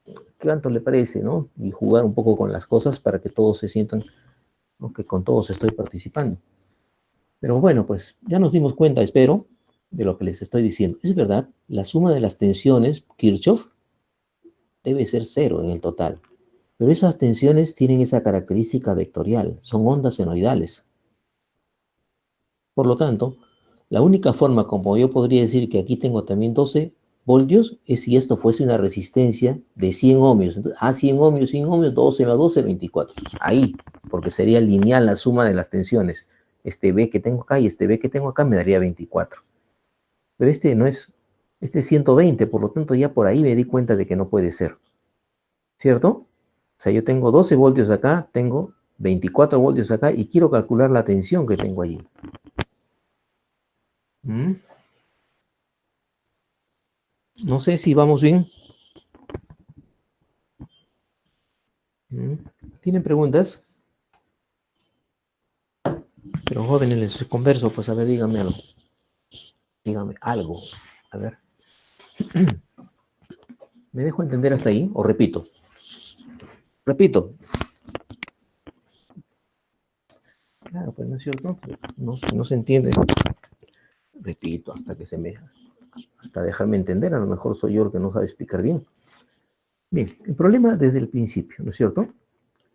¿qué tanto le parece, no? Y jugar un poco con las cosas para que todos se sientan, ¿no?, que con todos estoy participando. Pero bueno, pues ya nos dimos cuenta, espero, de lo que les estoy diciendo. Es verdad, la suma de las tensiones, Kirchhoff, debe ser 0 en el total. Pero esas tensiones tienen esa característica vectorial, son ondas senoidales. Por lo tanto, la única forma como yo podría decir que aquí tengo también 12 voltios es si esto fuese una resistencia de 100 ohmios. Entonces, 100 ohmios, 100 ohmios, 12 más 12, 24. Ahí, porque sería lineal la suma de las tensiones. Este B que tengo acá y este B que tengo acá me daría 24. Pero este no es, este es 120, por lo tanto ya por ahí me di cuenta de que no puede ser. ¿Cierto? O sea, yo tengo 12 voltios acá, tengo 24 voltios acá y quiero calcular la tensión que tengo allí. No sé si vamos bien. ¿Tienen preguntas? Pero jóvenes, les converso, pues a ver, díganme algo. Díganme algo. A ver. ¿Me dejo entender hasta ahí o repito? Repito. Claro, pues no es cierto. No se entiende. Repito hasta que se me... hasta dejarme entender. A lo mejor soy yo el que no sabe explicar bien. Bien, el problema desde el principio, ¿no es cierto?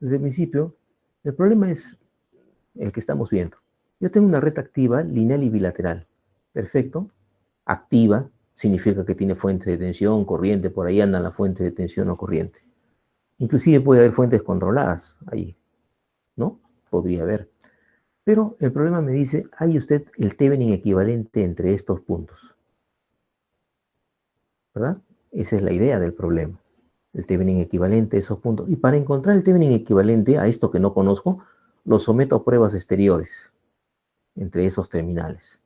Desde el principio, el problema es el que estamos viendo. Yo tengo una red activa, lineal y bilateral. Perfecto. Activa significa que tiene fuente de tensión, corriente, por ahí andan la fuente de tensión o corriente. Inclusive puede haber fuentes controladas ahí, ¿no? Podría haber. Pero el problema me dice, hay usted el Thevenin equivalente entre estos puntos. ¿Verdad? Esa es la idea del problema. El Thevenin equivalente a esos puntos. Y para encontrar el Thevenin equivalente a esto que no conozco, lo someto a pruebas exteriores entre esos terminales.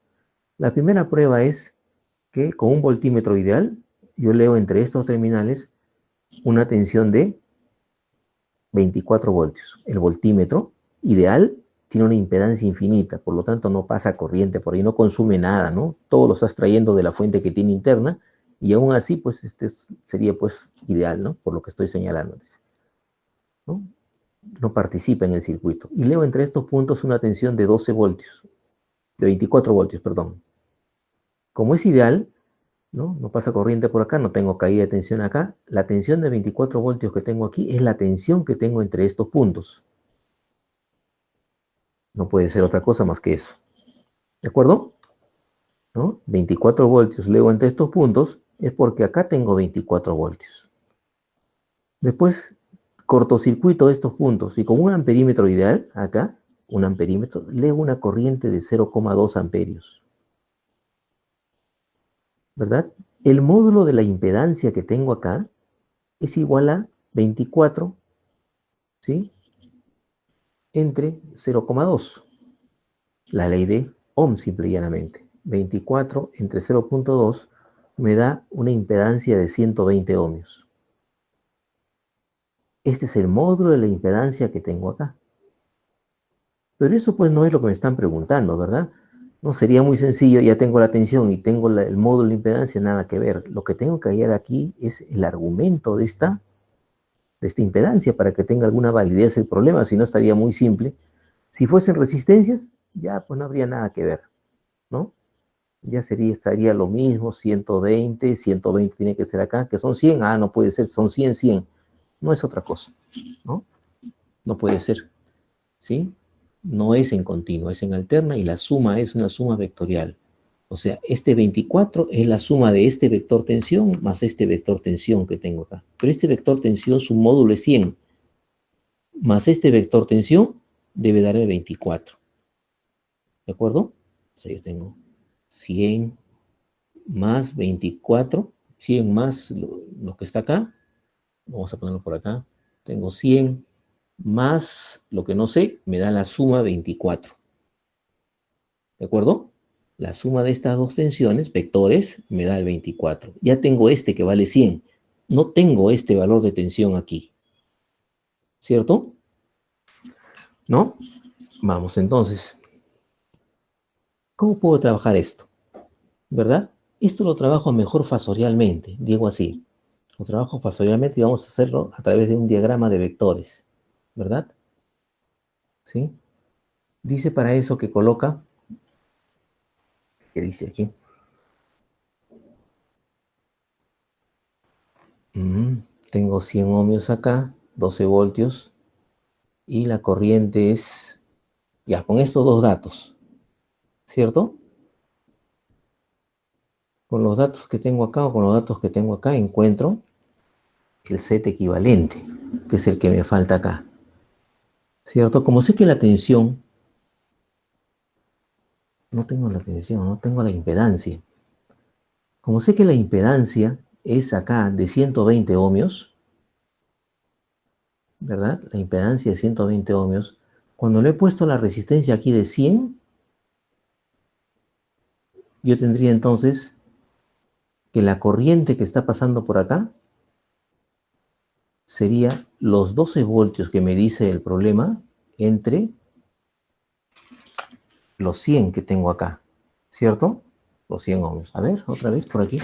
La primera prueba es que con un voltímetro ideal, yo leo entre estos terminales una tensión de 24 voltios. El voltímetro ideal tiene una impedancia infinita, por lo tanto no pasa corriente por ahí, no consume nada, ¿no? Todo lo estás trayendo de la fuente que tiene interna, y aún así, pues, sería, pues, ideal, ¿no? Por lo que estoy señalándoles, ¿no? No participa en el circuito. Y leo entre estos puntos una tensión de 12 voltios, de 24 voltios, perdón. Como es ideal, ¿no? No pasa corriente por acá, no tengo caída de tensión acá. La tensión de 24 voltios que tengo aquí es la tensión que tengo entre estos puntos. No puede ser otra cosa más que eso. ¿De acuerdo? ¿No? 24 voltios leo entre estos puntos es porque acá tengo 24 voltios. Después cortocircuito estos puntos y con un amperímetro ideal, acá, un amperímetro, leo una corriente de 0,2 amperios. ¿Verdad? El módulo de la impedancia que tengo acá es igual a 24, ¿sí? Entre 0,2. La ley de Ohm, simple y llanamente. 24 entre 0,2 me da una impedancia de 120 ohmios. Este es el módulo de la impedancia que tengo acá. Pero eso pues no es lo que me están preguntando, ¿verdad? No, sería muy sencillo, ya tengo la tensión y tengo el módulo de impedancia, nada que ver. Lo que tengo que hallar aquí es el argumento de esta impedancia para que tenga alguna validez el problema, si no estaría muy simple. Si fuesen resistencias, ya pues no habría nada que ver, ¿no? Ya estaría lo mismo, 120 tiene que ser acá, que son 100, no puede ser, son 100, no es otra cosa, ¿no? No puede ser, ¿sí? No es en continuo, es en alterna y la suma es una suma vectorial. O sea, este 24 es la suma de este vector tensión más este vector tensión que tengo acá. Pero este vector tensión, su módulo es 100, más este vector tensión debe darme 24. ¿De acuerdo? O sea, yo tengo 100 más 24, 100 más lo que está acá, vamos a ponerlo por acá, tengo 100 más lo que no sé, me da la suma 24. ¿De acuerdo? La suma de estas dos tensiones, vectores, me da el 24. Ya tengo este que vale 100. No tengo este valor de tensión aquí. ¿Cierto? ¿No? Vamos entonces. ¿Cómo puedo trabajar esto? ¿Verdad? Esto lo trabajo mejor fasorialmente, digo así. Lo trabajo fasorialmente y vamos a hacerlo a través de un diagrama de vectores. ¿Verdad? ¿Sí? Dice para eso que coloca... ¿Qué dice aquí? Tengo 100 ohmios acá, 12 voltios, y la corriente es... Ya, con estos dos datos, ¿cierto? Con los datos que tengo acá o con los datos que tengo acá encuentro el set equivalente, que es el que me falta acá, ¿cierto? Como sé que la tensión... No tengo la tensión, no tengo la impedancia. Como sé que la impedancia es acá de 120 ohmios, ¿verdad? La impedancia de 120 ohmios. Cuando le he puesto la resistencia aquí de 100, yo tendría entonces que la corriente que está pasando por acá sería los 12 voltios que me dice el problema entre los 100 que tengo acá, ¿cierto? Los 100 ohmios. A ver, otra vez por aquí.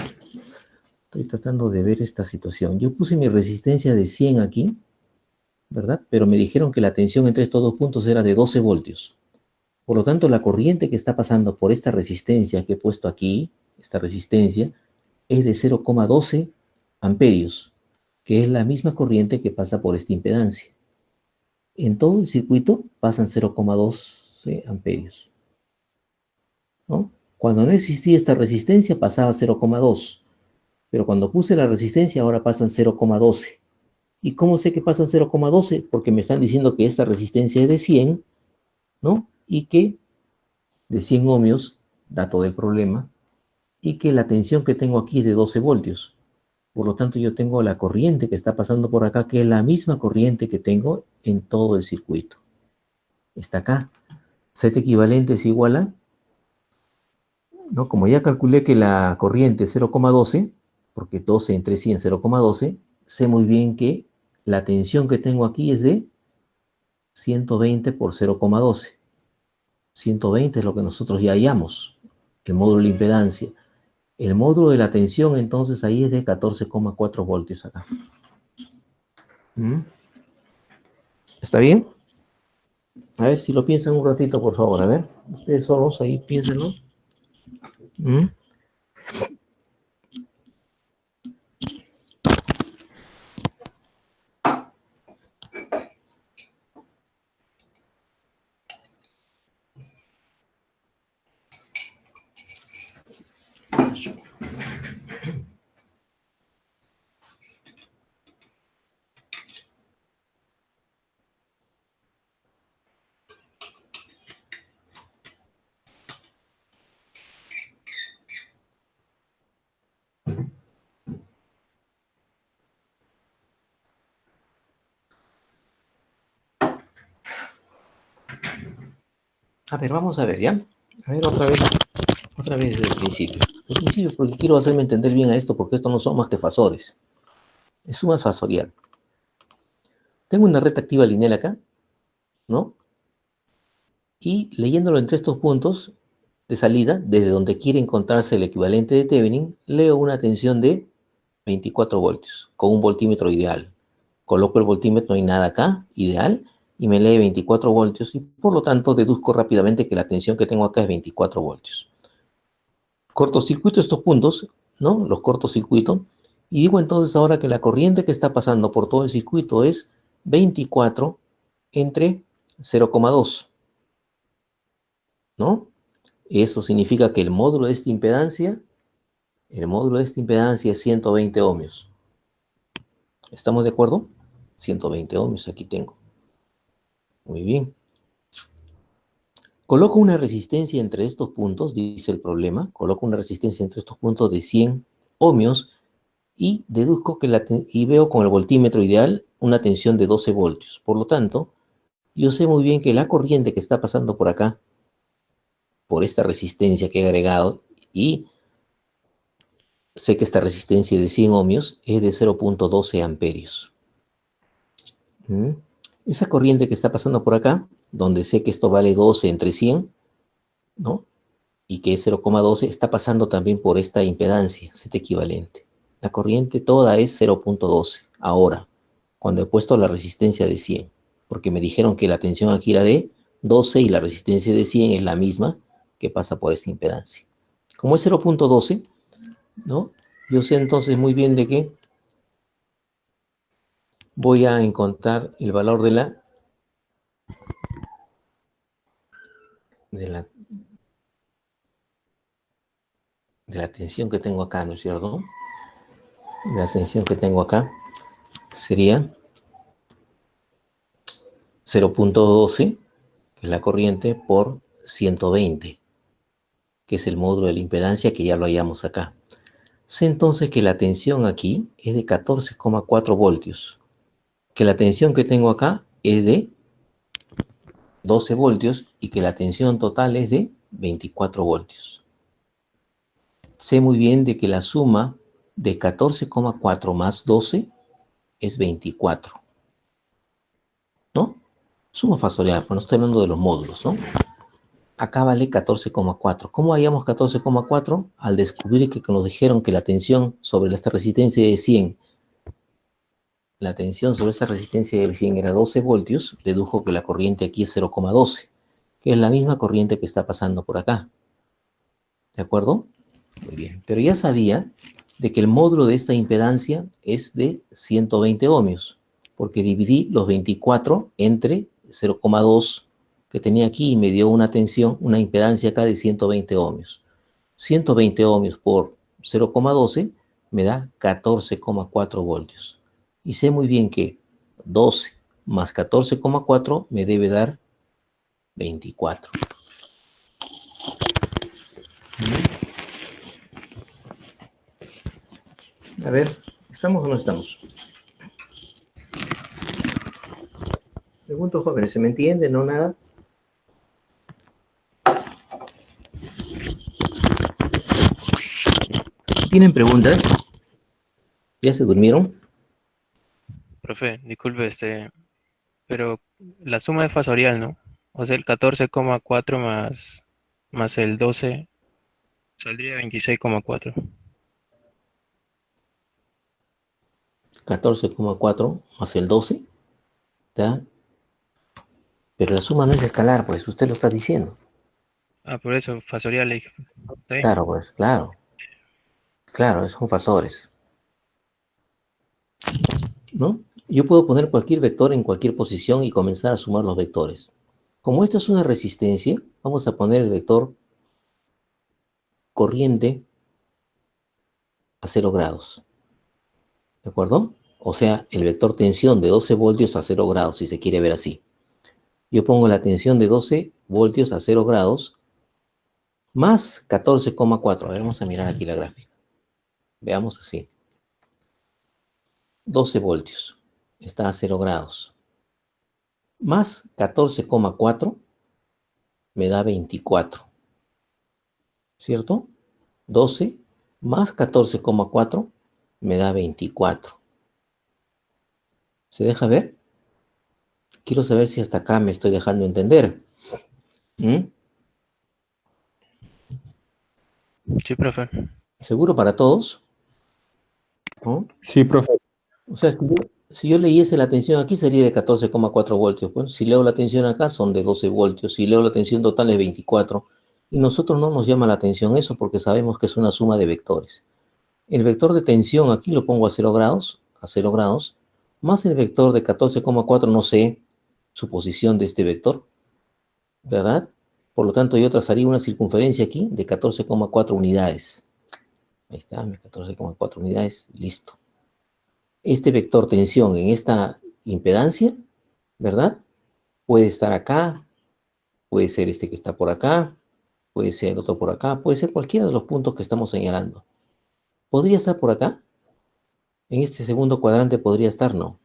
Estoy tratando de ver esta situación. Yo puse mi resistencia de 100 aquí, ¿verdad? Pero me dijeron que la tensión entre estos dos puntos era de 12 voltios. Por lo tanto, la corriente que está pasando por esta resistencia que he puesto aquí, esta resistencia, es de 0,12 amperios, que es la misma corriente que pasa por esta impedancia. En todo el circuito pasan 0,12 amperios, ¿no? Cuando no existía esta resistencia pasaba 0,2, pero cuando puse la resistencia ahora pasan 0,12. ¿Y cómo sé que pasan 0,12? Porque me están diciendo que esta resistencia es de 100, ¿no? Y que de 100 ohmios, dato del problema, y que la tensión que tengo aquí es de 12 voltios. Por lo tanto, yo tengo la corriente que está pasando por acá, que es la misma corriente que tengo en todo el circuito. Está acá. Z equivalente es igual a, ¿no? Como ya calculé que la corriente es 0,12, porque 12 entre 100 es 0,12, sé muy bien que la tensión que tengo aquí es de 120 por 0,12. 120 es lo que nosotros ya hallamos, el módulo de la impedancia. El módulo de la tensión, entonces, ahí es de 14,4 voltios acá. ¿Está bien? A ver si lo piensan un ratito, por favor. A ver, ustedes solos ahí piénsenlo. A ver, vamos a ver, ¿ya? A ver, otra vez desde el principio. Desde el principio, porque quiero hacerme entender bien a esto, porque esto no son más que fasores. Es suma fasorial. Tengo una recta activa lineal acá, ¿no? Y leyéndolo entre estos puntos de salida, desde donde quiere encontrarse el equivalente de Thevenin, leo una tensión de 24 voltios, con un voltímetro ideal. Coloco el voltímetro, no hay nada acá, ideal, y me lee 24 voltios, y por lo tanto deduzco rápidamente que la tensión que tengo acá es 24 voltios. Cortocircuito estos puntos, ¿no? Los cortocircuito, y digo entonces ahora que la corriente que está pasando por todo el circuito es 24 entre 0,2, ¿no? Eso significa que el módulo de esta impedancia es 120 ohmios. ¿Estamos de acuerdo? 120 ohmios, aquí tengo. Muy bien. Coloco una resistencia entre estos puntos, dice el problema. Coloco una resistencia entre estos puntos de 100 ohmios y deduzco que y veo con el voltímetro ideal una tensión de 12 voltios. Por lo tanto, yo sé muy bien que la corriente que está pasando por acá, por esta resistencia que he agregado, y sé que esta resistencia de 100 ohmios es de 0,12 amperios. Esa corriente que está pasando por acá, donde sé que esto vale 12 entre 100, ¿no? Y que es 0,12, está pasando también por esta impedancia, Z equivalente. La corriente toda es 0,12. Ahora, cuando he puesto la resistencia de 100, porque me dijeron que la tensión aquí era de 12 y la resistencia de 100 es la misma que pasa por esta impedancia. Como es 0,12, ¿no? Yo sé entonces muy bien de que voy a encontrar el valor de la tensión que tengo acá, ¿no es cierto? La tensión que tengo acá sería 0,12, que es la corriente, por 120, que es el módulo de la impedancia que ya lo hallamos acá. Sé entonces que la tensión aquí es de 14,4 voltios, que la tensión que tengo acá es de 12 voltios y que la tensión total es de 24 voltios. Sé muy bien de que la suma de 14,4 más 12 es 24, ¿no? Suma fasorial, pues no estoy hablando de los módulos, ¿no? Acá vale 14,4. ¿Cómo hallamos 14,4? Al descubrir que nos dijeron que la tensión sobre esta resistencia de 100, la tensión sobre esa resistencia de 100 era 12 voltios, dedujo que la corriente aquí es 0,12, que es la misma corriente que está pasando por acá. ¿De acuerdo? Muy bien. Pero ya sabía de que el módulo de esta impedancia es de 120 ohmios, porque dividí los 24 entre 0,2 que tenía aquí y me dio una tensión, una impedancia acá de 120 ohmios. 120 ohmios por 0,12 me da 14,4 voltios. Y sé muy bien que 12 más 14,4 me debe dar 24. A ver, ¿estamos o no estamos? Pregunto, jóvenes, ¿se me entiende? ¿No nada? ¿Tienen preguntas? ¿Ya se durmieron? Profe, disculpe, pero la suma es fasorial, ¿no? O sea, el 14,4 más el 12 saldría 26,4. 14,4 más el 12, ¿ya? Pero la suma no es escalar, pues, usted lo está diciendo. Ah, por eso, fasorial le dije. ¿Está bien? Claro, pues, claro. Claro, son fasores, ¿no? Yo puedo poner cualquier vector en cualquier posición y comenzar a sumar los vectores. Como esta es una resistencia, vamos a poner el vector corriente a 0 grados. ¿De acuerdo? O sea, el vector tensión de 12 voltios a 0 grados, si se quiere ver así. Yo pongo la tensión de 12 voltios a 0 grados más 14,4. A ver, vamos a mirar aquí la gráfica. Veamos así. 12 voltios. Está a 0 grados. Más 14,4 me da 24. ¿Cierto? 12 más 14,4 me da 24. ¿Se deja ver? Quiero saber si hasta acá me estoy dejando entender. Sí, profe. ¿Seguro para todos? ¿No? Sí, profe. O sea, si yo leyese la tensión aquí sería de 14,4 voltios. Bueno, si leo la tensión acá son de 12 voltios. Si leo la tensión total es 24. Y nosotros no nos llama la atención eso porque sabemos que es una suma de vectores. El vector de tensión aquí lo pongo a 0 grados, más el vector de 14,4, no sé su posición de este vector, ¿verdad? Por lo tanto, yo trazaría una circunferencia aquí de 14,4 unidades. Ahí está, 14,4 unidades, listo. Este vector tensión en esta impedancia, ¿verdad? Puede estar acá, puede ser este que está por acá, puede ser el otro por acá, puede ser cualquiera de los puntos que estamos señalando. ¿Podría estar por acá? En este segundo cuadrante podría estar, no.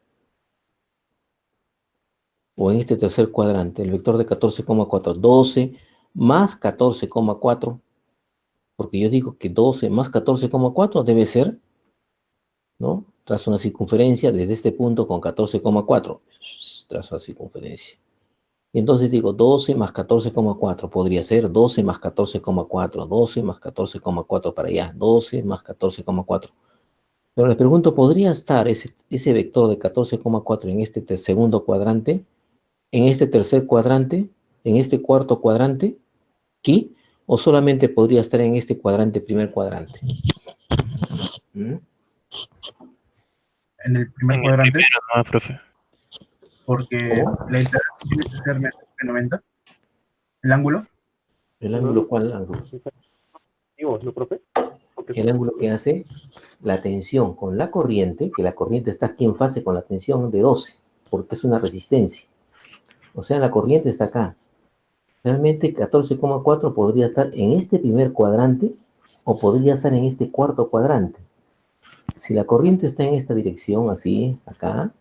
O en este tercer cuadrante, el vector de 14,4, 12 más 14,4, porque yo digo que 12 más 14,4 debe ser, ¿no? Trazo una circunferencia desde este punto con 14,4. Trazo la circunferencia. Y entonces digo 12 más 14,4. Podría ser 12 más 14,4. 12 más 14,4 para allá. 12 más 14,4. Pero les pregunto, ¿podría estar ese vector de 14,4 en este segundo cuadrante? ¿En este tercer cuadrante? ¿En este cuarto cuadrante? ¿Aquí? ¿O solamente podría estar en este cuadrante, primer cuadrante? En el primer En el cuadrante, primero, no, profe. porque la interacción tiene que ser menos que 90. El ángulo. ¿El ángulo cuál ángulo? Digo, ¿no, profe? Porque El ángulo que hace la tensión con la corriente, que la corriente está aquí en fase con la tensión de 12, porque es una resistencia. O sea, la corriente está acá. Realmente 14,4 podría estar en este primer cuadrante o podría estar en este cuarto cuadrante. Si la corriente está en esta dirección, así, acá.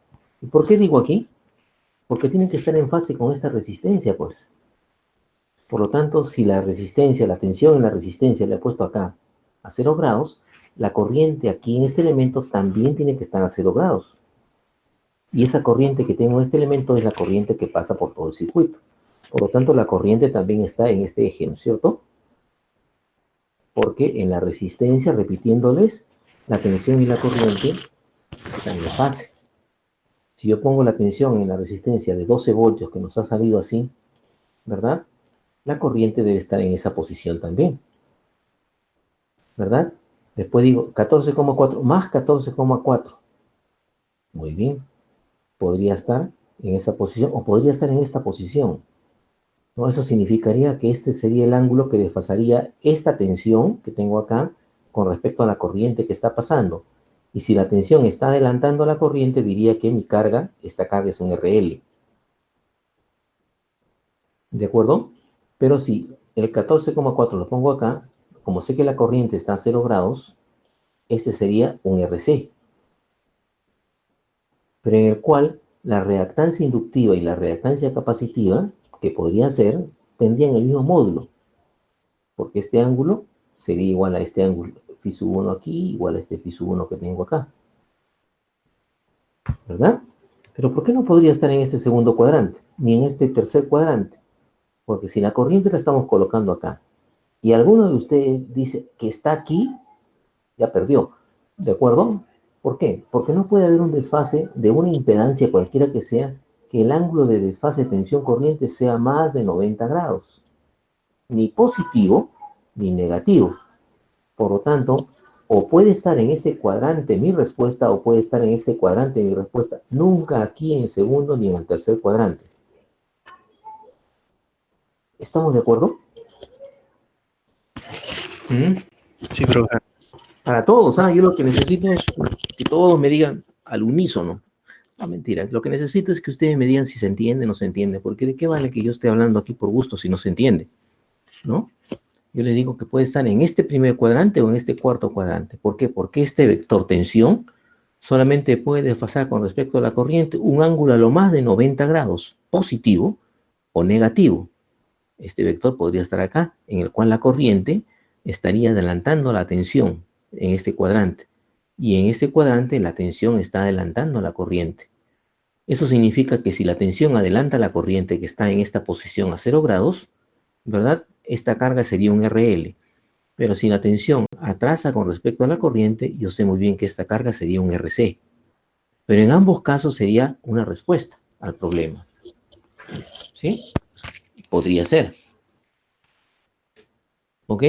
¿Y por qué digo aquí? Porque tienen que estar en fase con esta resistencia, pues. Por lo tanto, si la resistencia, la tensión en la resistencia le he puesto acá a 0 grados, la corriente aquí en este elemento también tiene que estar a 0 grados. Y esa corriente que tengo en este elemento es la corriente que pasa por todo el circuito. Por lo tanto, la corriente también está en este eje, ¿no es cierto? Porque en la resistencia, repitiéndoles, la tensión y la corriente están en fase. Si yo pongo la tensión en la resistencia de 12 voltios que nos ha salido así, ¿verdad? La corriente debe estar en esa posición también, ¿verdad? Después digo 14,4 más 14,4. Muy bien. Podría estar en esa posición o podría estar en esta posición. ¿No? Eso significaría que este sería el ángulo que desfasaría esta tensión que tengo acá con respecto a la corriente que está pasando. Y si la tensión está adelantando a la corriente, diría que mi carga, esta carga es un RL. ¿De acuerdo? Pero si el 14,4 lo pongo acá, como sé que la corriente está a 0 grados, este sería un RC. Pero en el cual la reactancia inductiva y la reactancia capacitiva, que podrían ser, tendrían el mismo módulo. Porque este ángulo sería igual a este ángulo. phi sub 1 aquí igual a este phi sub 1 que tengo acá. ¿Verdad? Pero ¿por qué no podría estar en este segundo cuadrante? Ni en este tercer cuadrante. Porque si la corriente la estamos colocando acá, y alguno de ustedes dice que está aquí, ya perdió. ¿De acuerdo? ¿Por qué? Porque no puede haber un desfase de una impedancia cualquiera que sea, que el ángulo de desfase de tensión corriente sea más de 90 grados. Ni positivo, ni negativo. Por lo tanto, o puede estar en ese cuadrante mi respuesta, o puede estar en ese cuadrante mi respuesta. Nunca aquí en el segundo ni en el tercer cuadrante. ¿Estamos de acuerdo? Sí, profe. Para todos, yo lo que necesito es que todos me digan al unísono. No, mentira. Lo que necesito es que ustedes me digan si se entiende o no se entiende. Porque ¿de qué vale que yo esté hablando aquí por gusto si no se entiende? ¿No? Yo les digo que puede estar en este primer cuadrante o en este cuarto cuadrante. ¿Por qué? Porque este vector tensión solamente puede desfasar con respecto a la corriente un ángulo a lo más de 90 grados, positivo o negativo. Este vector podría estar acá, en el cual la corriente estaría adelantando la tensión en este cuadrante. Y en este cuadrante la tensión está adelantando la corriente. Eso significa que si la tensión adelanta la corriente que está en esta posición a 0 grados, ¿verdad? Esta carga sería un RL. Pero si la tensión atrasa con respecto a la corriente, yo sé muy bien que esta carga sería un RC. Pero en ambos casos sería una respuesta al problema. ¿Sí? Podría ser. ¿Ok?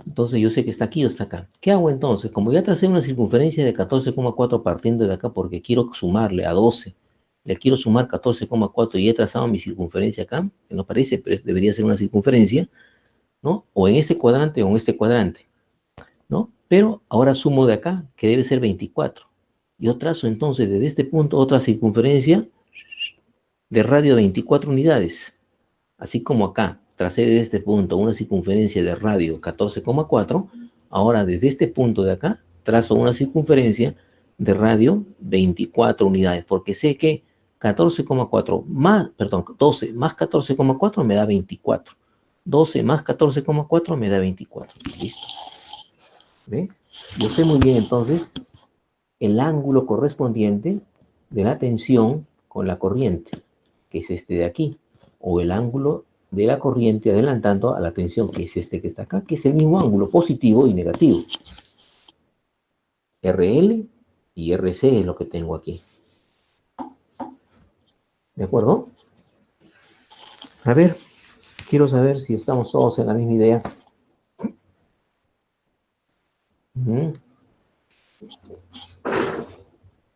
Entonces yo sé que está aquí o está acá. ¿Qué hago entonces? Como ya tracé una circunferencia de 14,4 partiendo de acá porque quiero sumarle a 12, le quiero sumar 14,4 y he trazado mi circunferencia acá, que no parece, pero debería ser una circunferencia, ¿no? O en este cuadrante o en este cuadrante, ¿no? Pero ahora sumo de acá, que debe ser 24. Yo trazo entonces desde este punto otra circunferencia de radio 24 unidades, así como acá. Tracé desde este punto una circunferencia de radio 14,4, ahora desde este punto de acá trazo una circunferencia de radio 24 unidades, porque sé que 14,4 más, perdón, 12 más 14,4 me da 24. 12 más 14,4 me da 24. Listo. ¿Ve? Yo sé muy bien entonces el ángulo correspondiente de la tensión con la corriente, que es este de aquí, o el ángulo de la corriente adelantando a la tensión, que es este que está acá, que es el mismo ángulo positivo y negativo. RL y RC es lo que tengo aquí. ¿De acuerdo? A ver, quiero saber si estamos todos en la misma idea.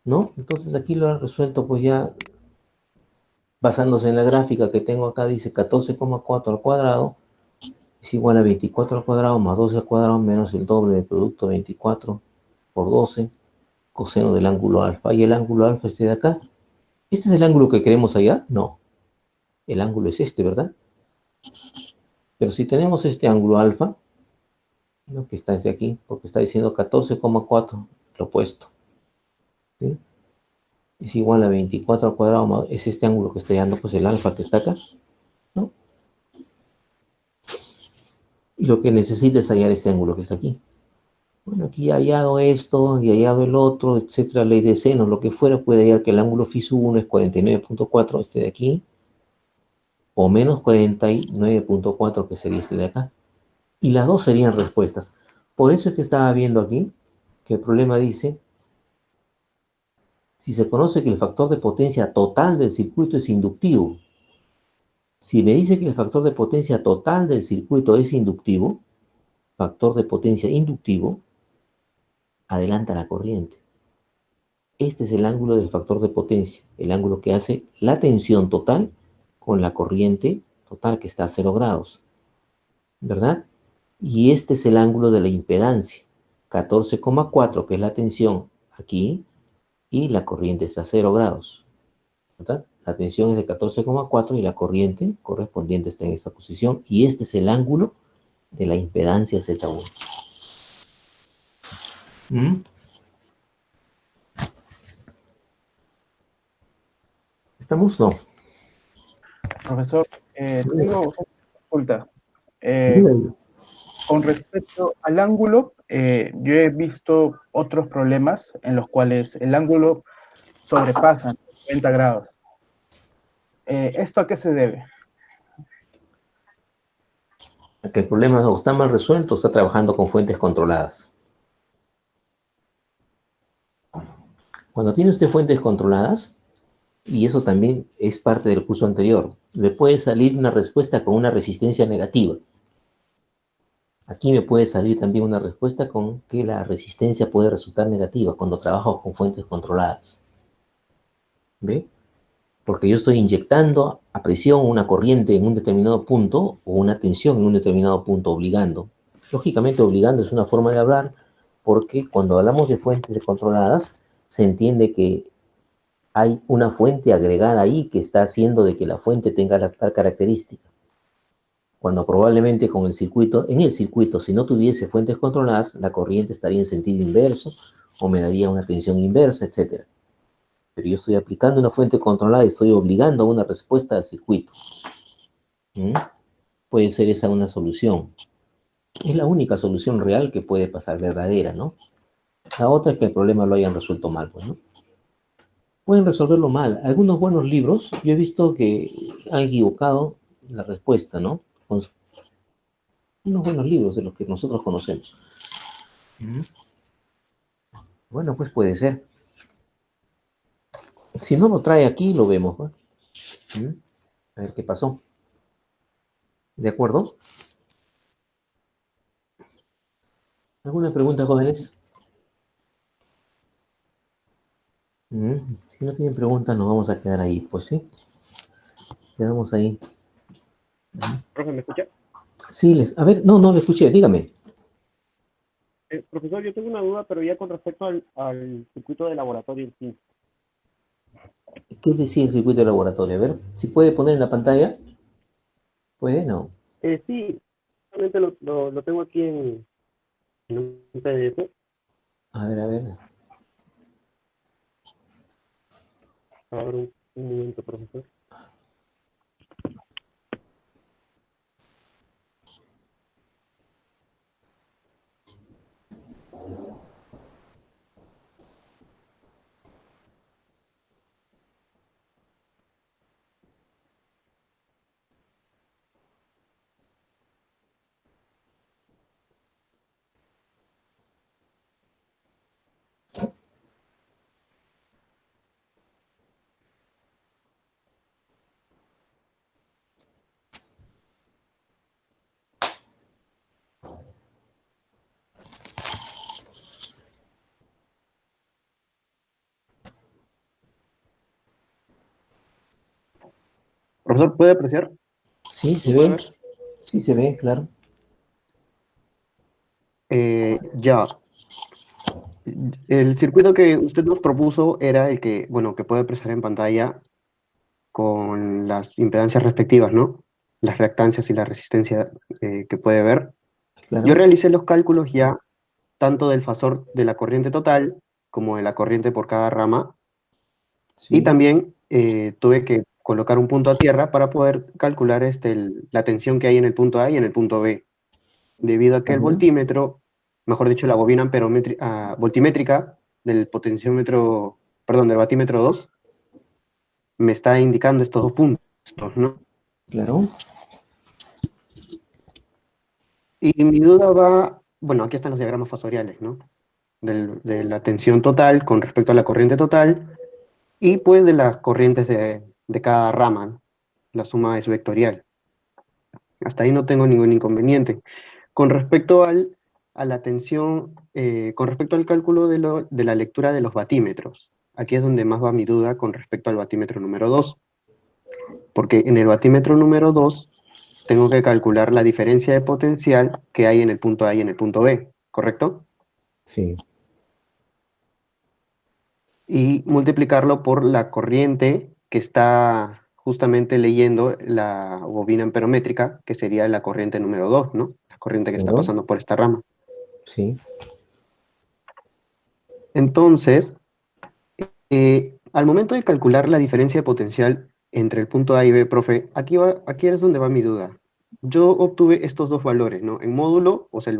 ¿No? Entonces aquí lo han resuelto pues ya basándose en la gráfica que tengo acá, dice 14,4 al cuadrado es igual a 24 al cuadrado más 12 al cuadrado menos el doble del producto 24 por 12 coseno del ángulo alfa. Y el ángulo alfa este de acá. ¿Este es el ángulo que queremos allá? No. El ángulo es este, ¿verdad? Pero si tenemos este ángulo alfa, ¿no? Que está hacia aquí, porque está diciendo 14,4, lo opuesto. ¿Sí? Es igual a 24 al cuadrado más, es este ángulo que estoy dando, pues el alfa que está acá, ¿no? Y lo que necesita es hallar este ángulo que está aquí. Bueno, aquí he hallado esto y hallado el otro, etcétera, ley de seno, lo que fuera, puede hallar que el ángulo phi sub 1 es 49,4, este de aquí, o menos 49,4, que sería este de acá. Y las dos serían respuestas. Por eso es que estaba viendo aquí que el problema dice, si se conoce que el factor de potencia total del circuito es inductivo, si me dice que el factor de potencia total del circuito es inductivo, factor de potencia inductivo, adelanta la corriente. Este es el ángulo del factor de potencia, el ángulo que hace la tensión total con la corriente total que está a 0 grados, ¿verdad? Y este es el ángulo de la impedancia, 14,4, que es la tensión aquí, y la corriente está a 0 grados, ¿verdad? La tensión es de 14,4 y la corriente correspondiente está en esta posición, y este es el ángulo de la impedancia Z1. ¿Estamos? No. Profesor, tengo una consulta. Con respecto al ángulo, yo he visto otros problemas en los cuales el ángulo sobrepasa 90 grados. ¿Esto a qué se debe? Que el problema o está mal resuelto o está trabajando con fuentes controladas. Cuando tiene usted fuentes controladas, y eso también es parte del curso anterior, le puede salir una respuesta con una resistencia negativa. Aquí me puede salir también una respuesta con que la resistencia puede resultar negativa cuando trabajo con fuentes controladas. ¿Ve? Porque yo estoy inyectando a presión una corriente en un determinado punto o una tensión en un determinado punto, obligando. Lógicamente, obligando es una forma de hablar porque cuando hablamos de fuentes controladas, se entiende que hay una fuente agregada ahí que está haciendo de que la fuente tenga la tal característica. Cuando probablemente con el circuito, en el circuito, si no tuviese fuentes controladas, la corriente estaría en sentido inverso o me daría una tensión inversa, etc. Pero yo estoy aplicando una fuente controlada y estoy obligando a una respuesta al circuito. Puede ser esa una solución. Es la única solución real que puede pasar, verdadera, ¿no? La otra es que el problema lo hayan resuelto mal, pues, ¿no? Pueden resolverlo mal. Algunos buenos libros, yo he visto que han equivocado la respuesta, ¿no? Con unos buenos libros de los que nosotros conocemos. Bueno, pues puede ser. Si no lo trae aquí, lo vemos, ¿no? A ver qué pasó. ¿De acuerdo? ¿Alguna pregunta, jóvenes? Si no tienen preguntas, nos vamos a quedar ahí, pues sí. Quedamos ahí. Profe, ¿me escucha? Sí, a ver, no le escuché, dígame. Profesor, yo tengo una duda, pero ya con respecto al circuito de laboratorio en sí. ¿Qué decía el circuito de laboratorio? A ver, si puede poner en la pantalla. ¿Puede? No. Sí, solamente lo tengo aquí en un PDF. A ver, a ver. A ver, un momento, profesor. Profesor, ¿puede apreciar? Sí, se ¿Puede ve. ver? Sí, se ve, claro. Ya. El circuito que usted nos propuso era el que, bueno, que puede apreciar en pantalla con las impedancias respectivas, ¿no? Las reactancias y la resistencia que puede ver. Claro. Yo realicé los cálculos ya tanto del fasor de la corriente total como de la corriente por cada rama. Sí. Y también tuve que colocar un punto a tierra para poder calcular la tensión que hay en el punto A y en el punto B. Debido a que el voltímetro, mejor dicho, la bobina voltimétrica del potenciómetro, perdón, del batímetro 2, me está indicando estos dos puntos, ¿no? Claro. Y mi duda va, bueno, aquí están los diagramas fasoriales, ¿no? De la tensión total con respecto a la corriente total y pues de las corrientes de cada rama, ¿no? La suma es vectorial. Hasta ahí no tengo ningún inconveniente. Con respecto a la tensión, con respecto al cálculo de la lectura de los batímetros, aquí es donde más va mi duda con respecto al batímetro número 2. Porque en el batímetro número 2 tengo que calcular la diferencia de potencial que hay en el punto A y en el punto B, ¿correcto? Sí. Y multiplicarlo por la corriente que está justamente leyendo la bobina amperométrica, que sería la corriente número 2, ¿no? La corriente que está Claro. pasando por esta rama. Sí. Entonces, al momento de calcular la diferencia de potencial entre el punto A y B, profe, aquí es donde va mi duda. yo obtuve estos dos valores, ¿no? En módulo, o sea,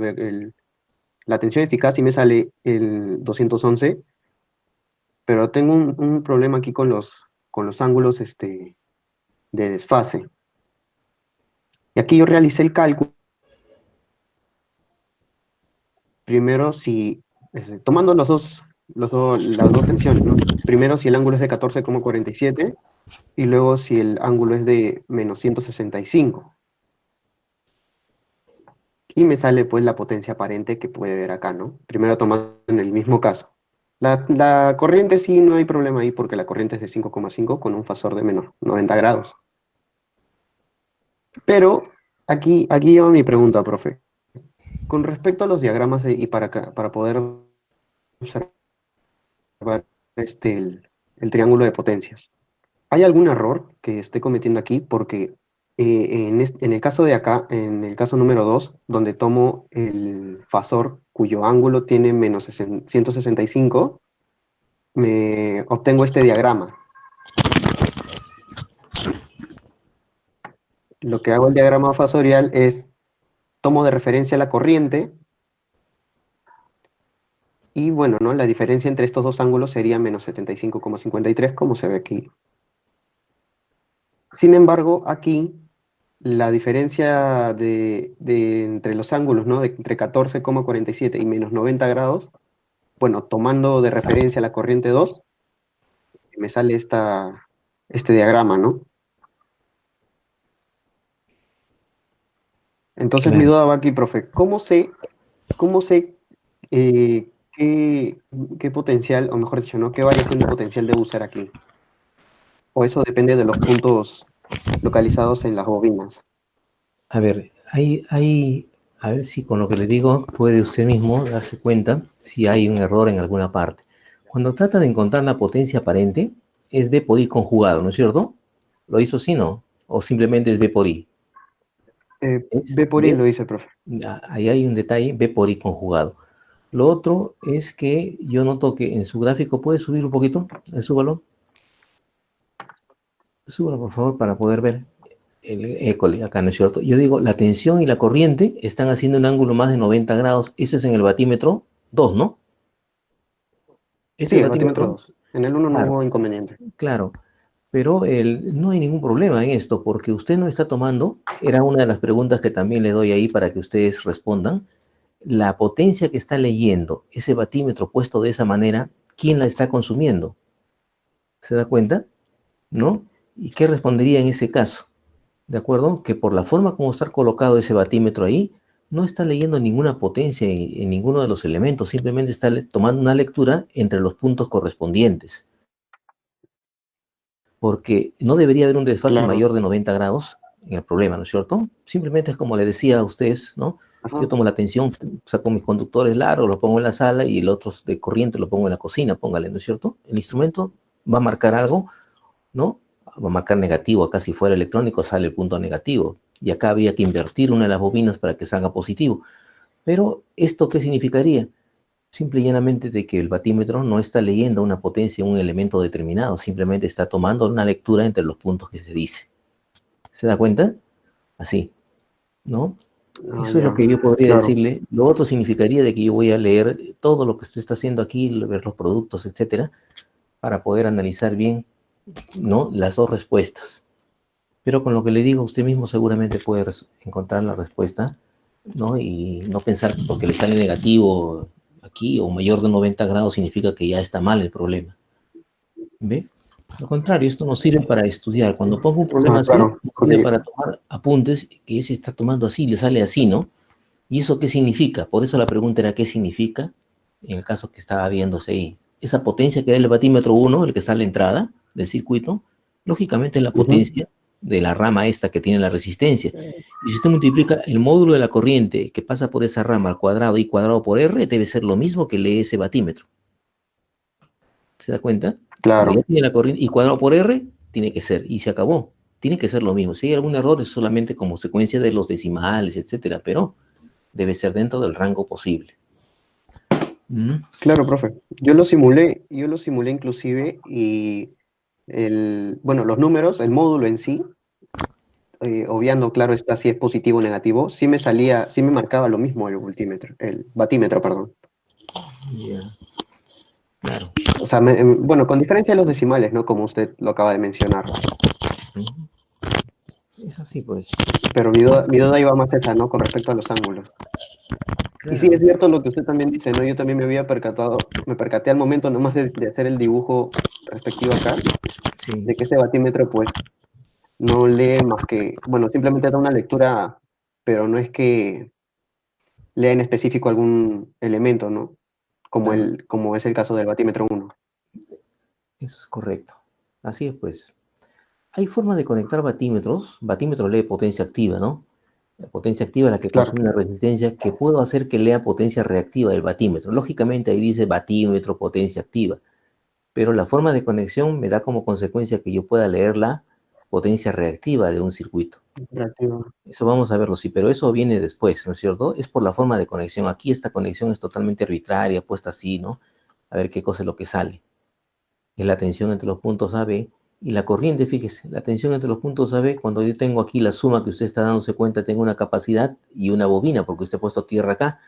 la tensión eficaz sí me sale el 211, pero tengo un problema aquí con los ángulos de desfase. Y aquí yo realicé el cálculo. Primero, si, tomando las dos tensiones, ¿no? Primero, si el ángulo es de 14,47 y luego si el ángulo es de menos 165. Y me sale pues la potencia aparente que puede ver acá, ¿no? Primero tomando en el mismo caso. La corriente sí no hay problema ahí porque la corriente es de 5,5 con un fasor de menos 90 grados. Pero aquí lleva mi pregunta, profe. Con respecto a los diagramas y para poder observar el triángulo de potencias, ¿hay algún error que esté cometiendo aquí? Porque en el caso de acá, en el caso número 2, donde tomo el fasor cuyo ángulo tiene menos 165, me obtengo este diagrama. Lo que hago el diagrama fasorial es, tomo de referencia la corriente, y bueno, ¿no? La diferencia entre estos dos ángulos sería menos 75,53, como se ve aquí. Sin embargo, aquí, la diferencia entre los ángulos, ¿no? Entre 14,47 y menos 90 grados, bueno, tomando de referencia la corriente 2, me sale este diagrama, ¿no? Entonces mi duda va aquí, profe. ¿Cómo sé qué potencial, o mejor dicho, ¿no? ¿Qué variación de potencial debo usar aquí? ¿O eso depende de los puntos localizados en las bobinas? A ver, a ver si con lo que le digo puede usted mismo darse cuenta si hay un error en alguna parte. Cuando trata de encontrar la potencia aparente, es B por I conjugado, ¿no es cierto? ¿Lo hizo así, no? ¿O simplemente es B por I? B por I lo dice el profe. Ahí hay un detalle, B por I conjugado. Lo otro es que yo noto que en su gráfico, ¿puede subir un poquito? Súbalo. Súbalo, por favor, para poder ver. École, acá, ¿no es cierto? Yo digo, la tensión y la corriente están haciendo un ángulo más de 90 grados. Eso es en el batímetro 2, ¿no? Sí, el batímetro 2. En el 1 no hubo inconveniente. Claro, pero no hay ningún problema en esto, porque usted no está tomando, era una de las preguntas que también le doy ahí para que ustedes respondan, la potencia que está leyendo ese batímetro puesto de esa manera, ¿quién la está consumiendo? ¿Se da cuenta? ¿No? ¿Y qué respondería en ese caso? ¿De acuerdo? Que por la forma como está colocado ese batímetro ahí, no está leyendo ninguna potencia en ninguno de los elementos, simplemente está tomando una lectura entre los puntos correspondientes. Porque no debería haber un desfase mayor de 90 grados en el problema, ¿no es cierto? Simplemente es como le decía a ustedes, ¿no? Ajá. Yo tomo la tensión, saco mis conductores largos, los pongo en la sala y el otro de corriente lo pongo en la cocina, póngale, ¿no es cierto? El instrumento va a marcar algo, ¿no? Va a marcar negativo. Acá si fuera electrónico sale el punto negativo. Y acá habría que invertir una de las bobinas para que salga positivo. Pero, ¿esto qué significaría? Simple y llanamente de que el batímetro no está leyendo una potencia en un elemento determinado, simplemente está tomando una lectura entre los puntos que se dice. ¿Se da cuenta? Así, ¿no? Eso es lo que yo podría decirle. Lo otro significaría de que yo voy a leer todo lo que usted está haciendo aquí, ver los productos, etcétera, para poder analizar bien, ¿no? Las dos respuestas. Pero con lo que le digo, usted mismo seguramente puede encontrar la respuesta, ¿no? Y no pensar que porque le sale negativo aquí o mayor de 90 grados significa que ya está mal el problema. ¿Ve? Al contrario, esto nos sirve para estudiar. Cuando pongo un problema así, nos sirve para tomar apuntes, que ese está tomando así, le sale así, ¿no? ¿Y eso qué significa? Por eso la pregunta era ¿qué significa? En el caso que estaba viéndose ahí. Esa potencia que da el batímetro 1, el que sale a entrada del circuito, lógicamente es la potencia de la rama esta que tiene la resistencia. Y si usted multiplica el módulo de la corriente que pasa por esa rama al cuadrado, I cuadrado por R, debe ser lo mismo que lee ese batímetro. ¿Se da cuenta? Claro. Ya tiene la corriente I cuadrado por R, tiene que ser, y se acabó. Tiene que ser lo mismo. Si hay algún error es solamente como secuencia de los decimales, etcétera, pero debe ser dentro del rango posible. Claro, profe. Yo lo simulé inclusive y los números, el módulo en sí, obviando, claro, está si es positivo o negativo, sí me marcaba lo mismo el batímetro, perdón. Ya. Claro. O sea, bueno, con diferencia de los decimales, ¿no? Como usted lo acaba de mencionar. Es así, pues. Pero mi duda iba más esa, ¿no? Con respecto a los ángulos. Claro. Y sí, es cierto lo que usted también dice, ¿no? Yo también me percaté al momento nomás de hacer el dibujo respectivo acá, Sí. de que ese batímetro, pues, no lee más que, bueno, simplemente da una lectura, pero no es que lea en específico algún elemento, ¿no? Claro. Como es el caso del batímetro 1. Eso es correcto. Así es, pues. Hay formas de conectar batímetros. Batímetro lee potencia activa, ¿no? La potencia activa es la que Claro. consume la resistencia, que puedo hacer que lea potencia reactiva del batímetro. Lógicamente ahí dice batímetro, potencia activa. Pero la forma de conexión me da como consecuencia que yo pueda leer la potencia reactiva de un circuito. Reactivo. Eso vamos a verlo, sí, pero eso viene después, ¿no es cierto? Es por la forma de conexión. Aquí esta conexión es totalmente arbitraria, puesta así, ¿no? A ver qué cosa es lo que sale. Es la tensión entre los puntos A, B y la corriente, fíjese, la tensión entre los puntos A, B, cuando yo tengo aquí la suma que usted está dándose cuenta, tengo una capacidad y una bobina, porque usted ha puesto tierra acá,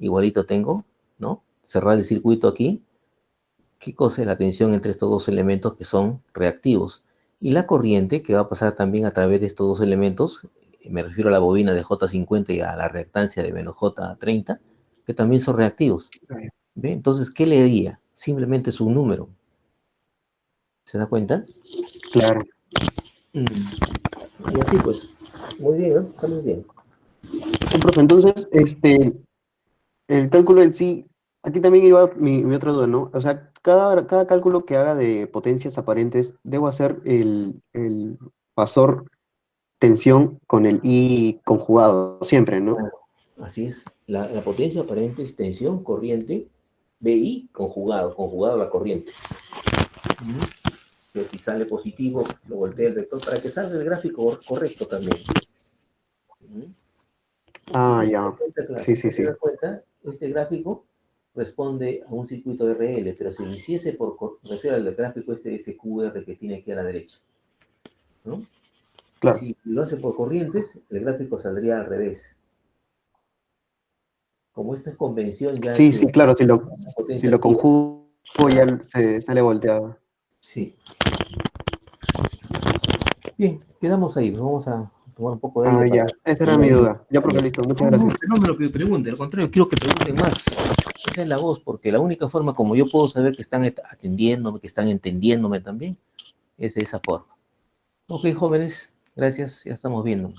igualito tengo, ¿no? Cerrar el circuito aquí. ¿Qué cosa es la tensión entre estos dos elementos que son reactivos? Y la corriente que va a pasar también a través de estos dos elementos, me refiero a la bobina de J50 y a la reactancia de menos J30, que también son reactivos. ¿Ve? Entonces, ¿qué leería? Simplemente es un número. ¿Se da cuenta? Claro. Y así pues. Muy bien, ¿no? Está muy bien. Sí, profe, entonces, el cálculo en sí, aquí también iba mi otra duda, ¿no? O sea, cada cálculo que haga de potencias aparentes, debo hacer el fasor tensión con el I conjugado, siempre, ¿no? Claro, así es. La potencia aparente es tensión, corriente, BI conjugado a la corriente. Que si sale positivo, lo voltea el vector para que salga el gráfico correcto también. Ah, ya. Claro, Sí, si sí, te sí. das cuenta, este gráfico responde a un circuito RL, pero si lo hiciese refiero al gráfico este SQR que tiene aquí a la derecha, ¿no? Claro. Si lo hace por corrientes, el gráfico saldría al revés. Como esto es convención ya Sí, que sí, claro, si la lo potencia activa, conjugo ya se sale volteado. sí. Bien, quedamos ahí. Vamos a tomar un poco de Ah, aire ya. Esa era mi duda. Ya, profe, listo. Muchas gracias. No me lo que pregunten, al contrario, quiero que pregunten más. Esa es la voz, porque la única forma como yo puedo saber que están atendiéndome, que están entendiéndome también, es de esa forma. Ok, jóvenes, gracias, ya estamos viendo.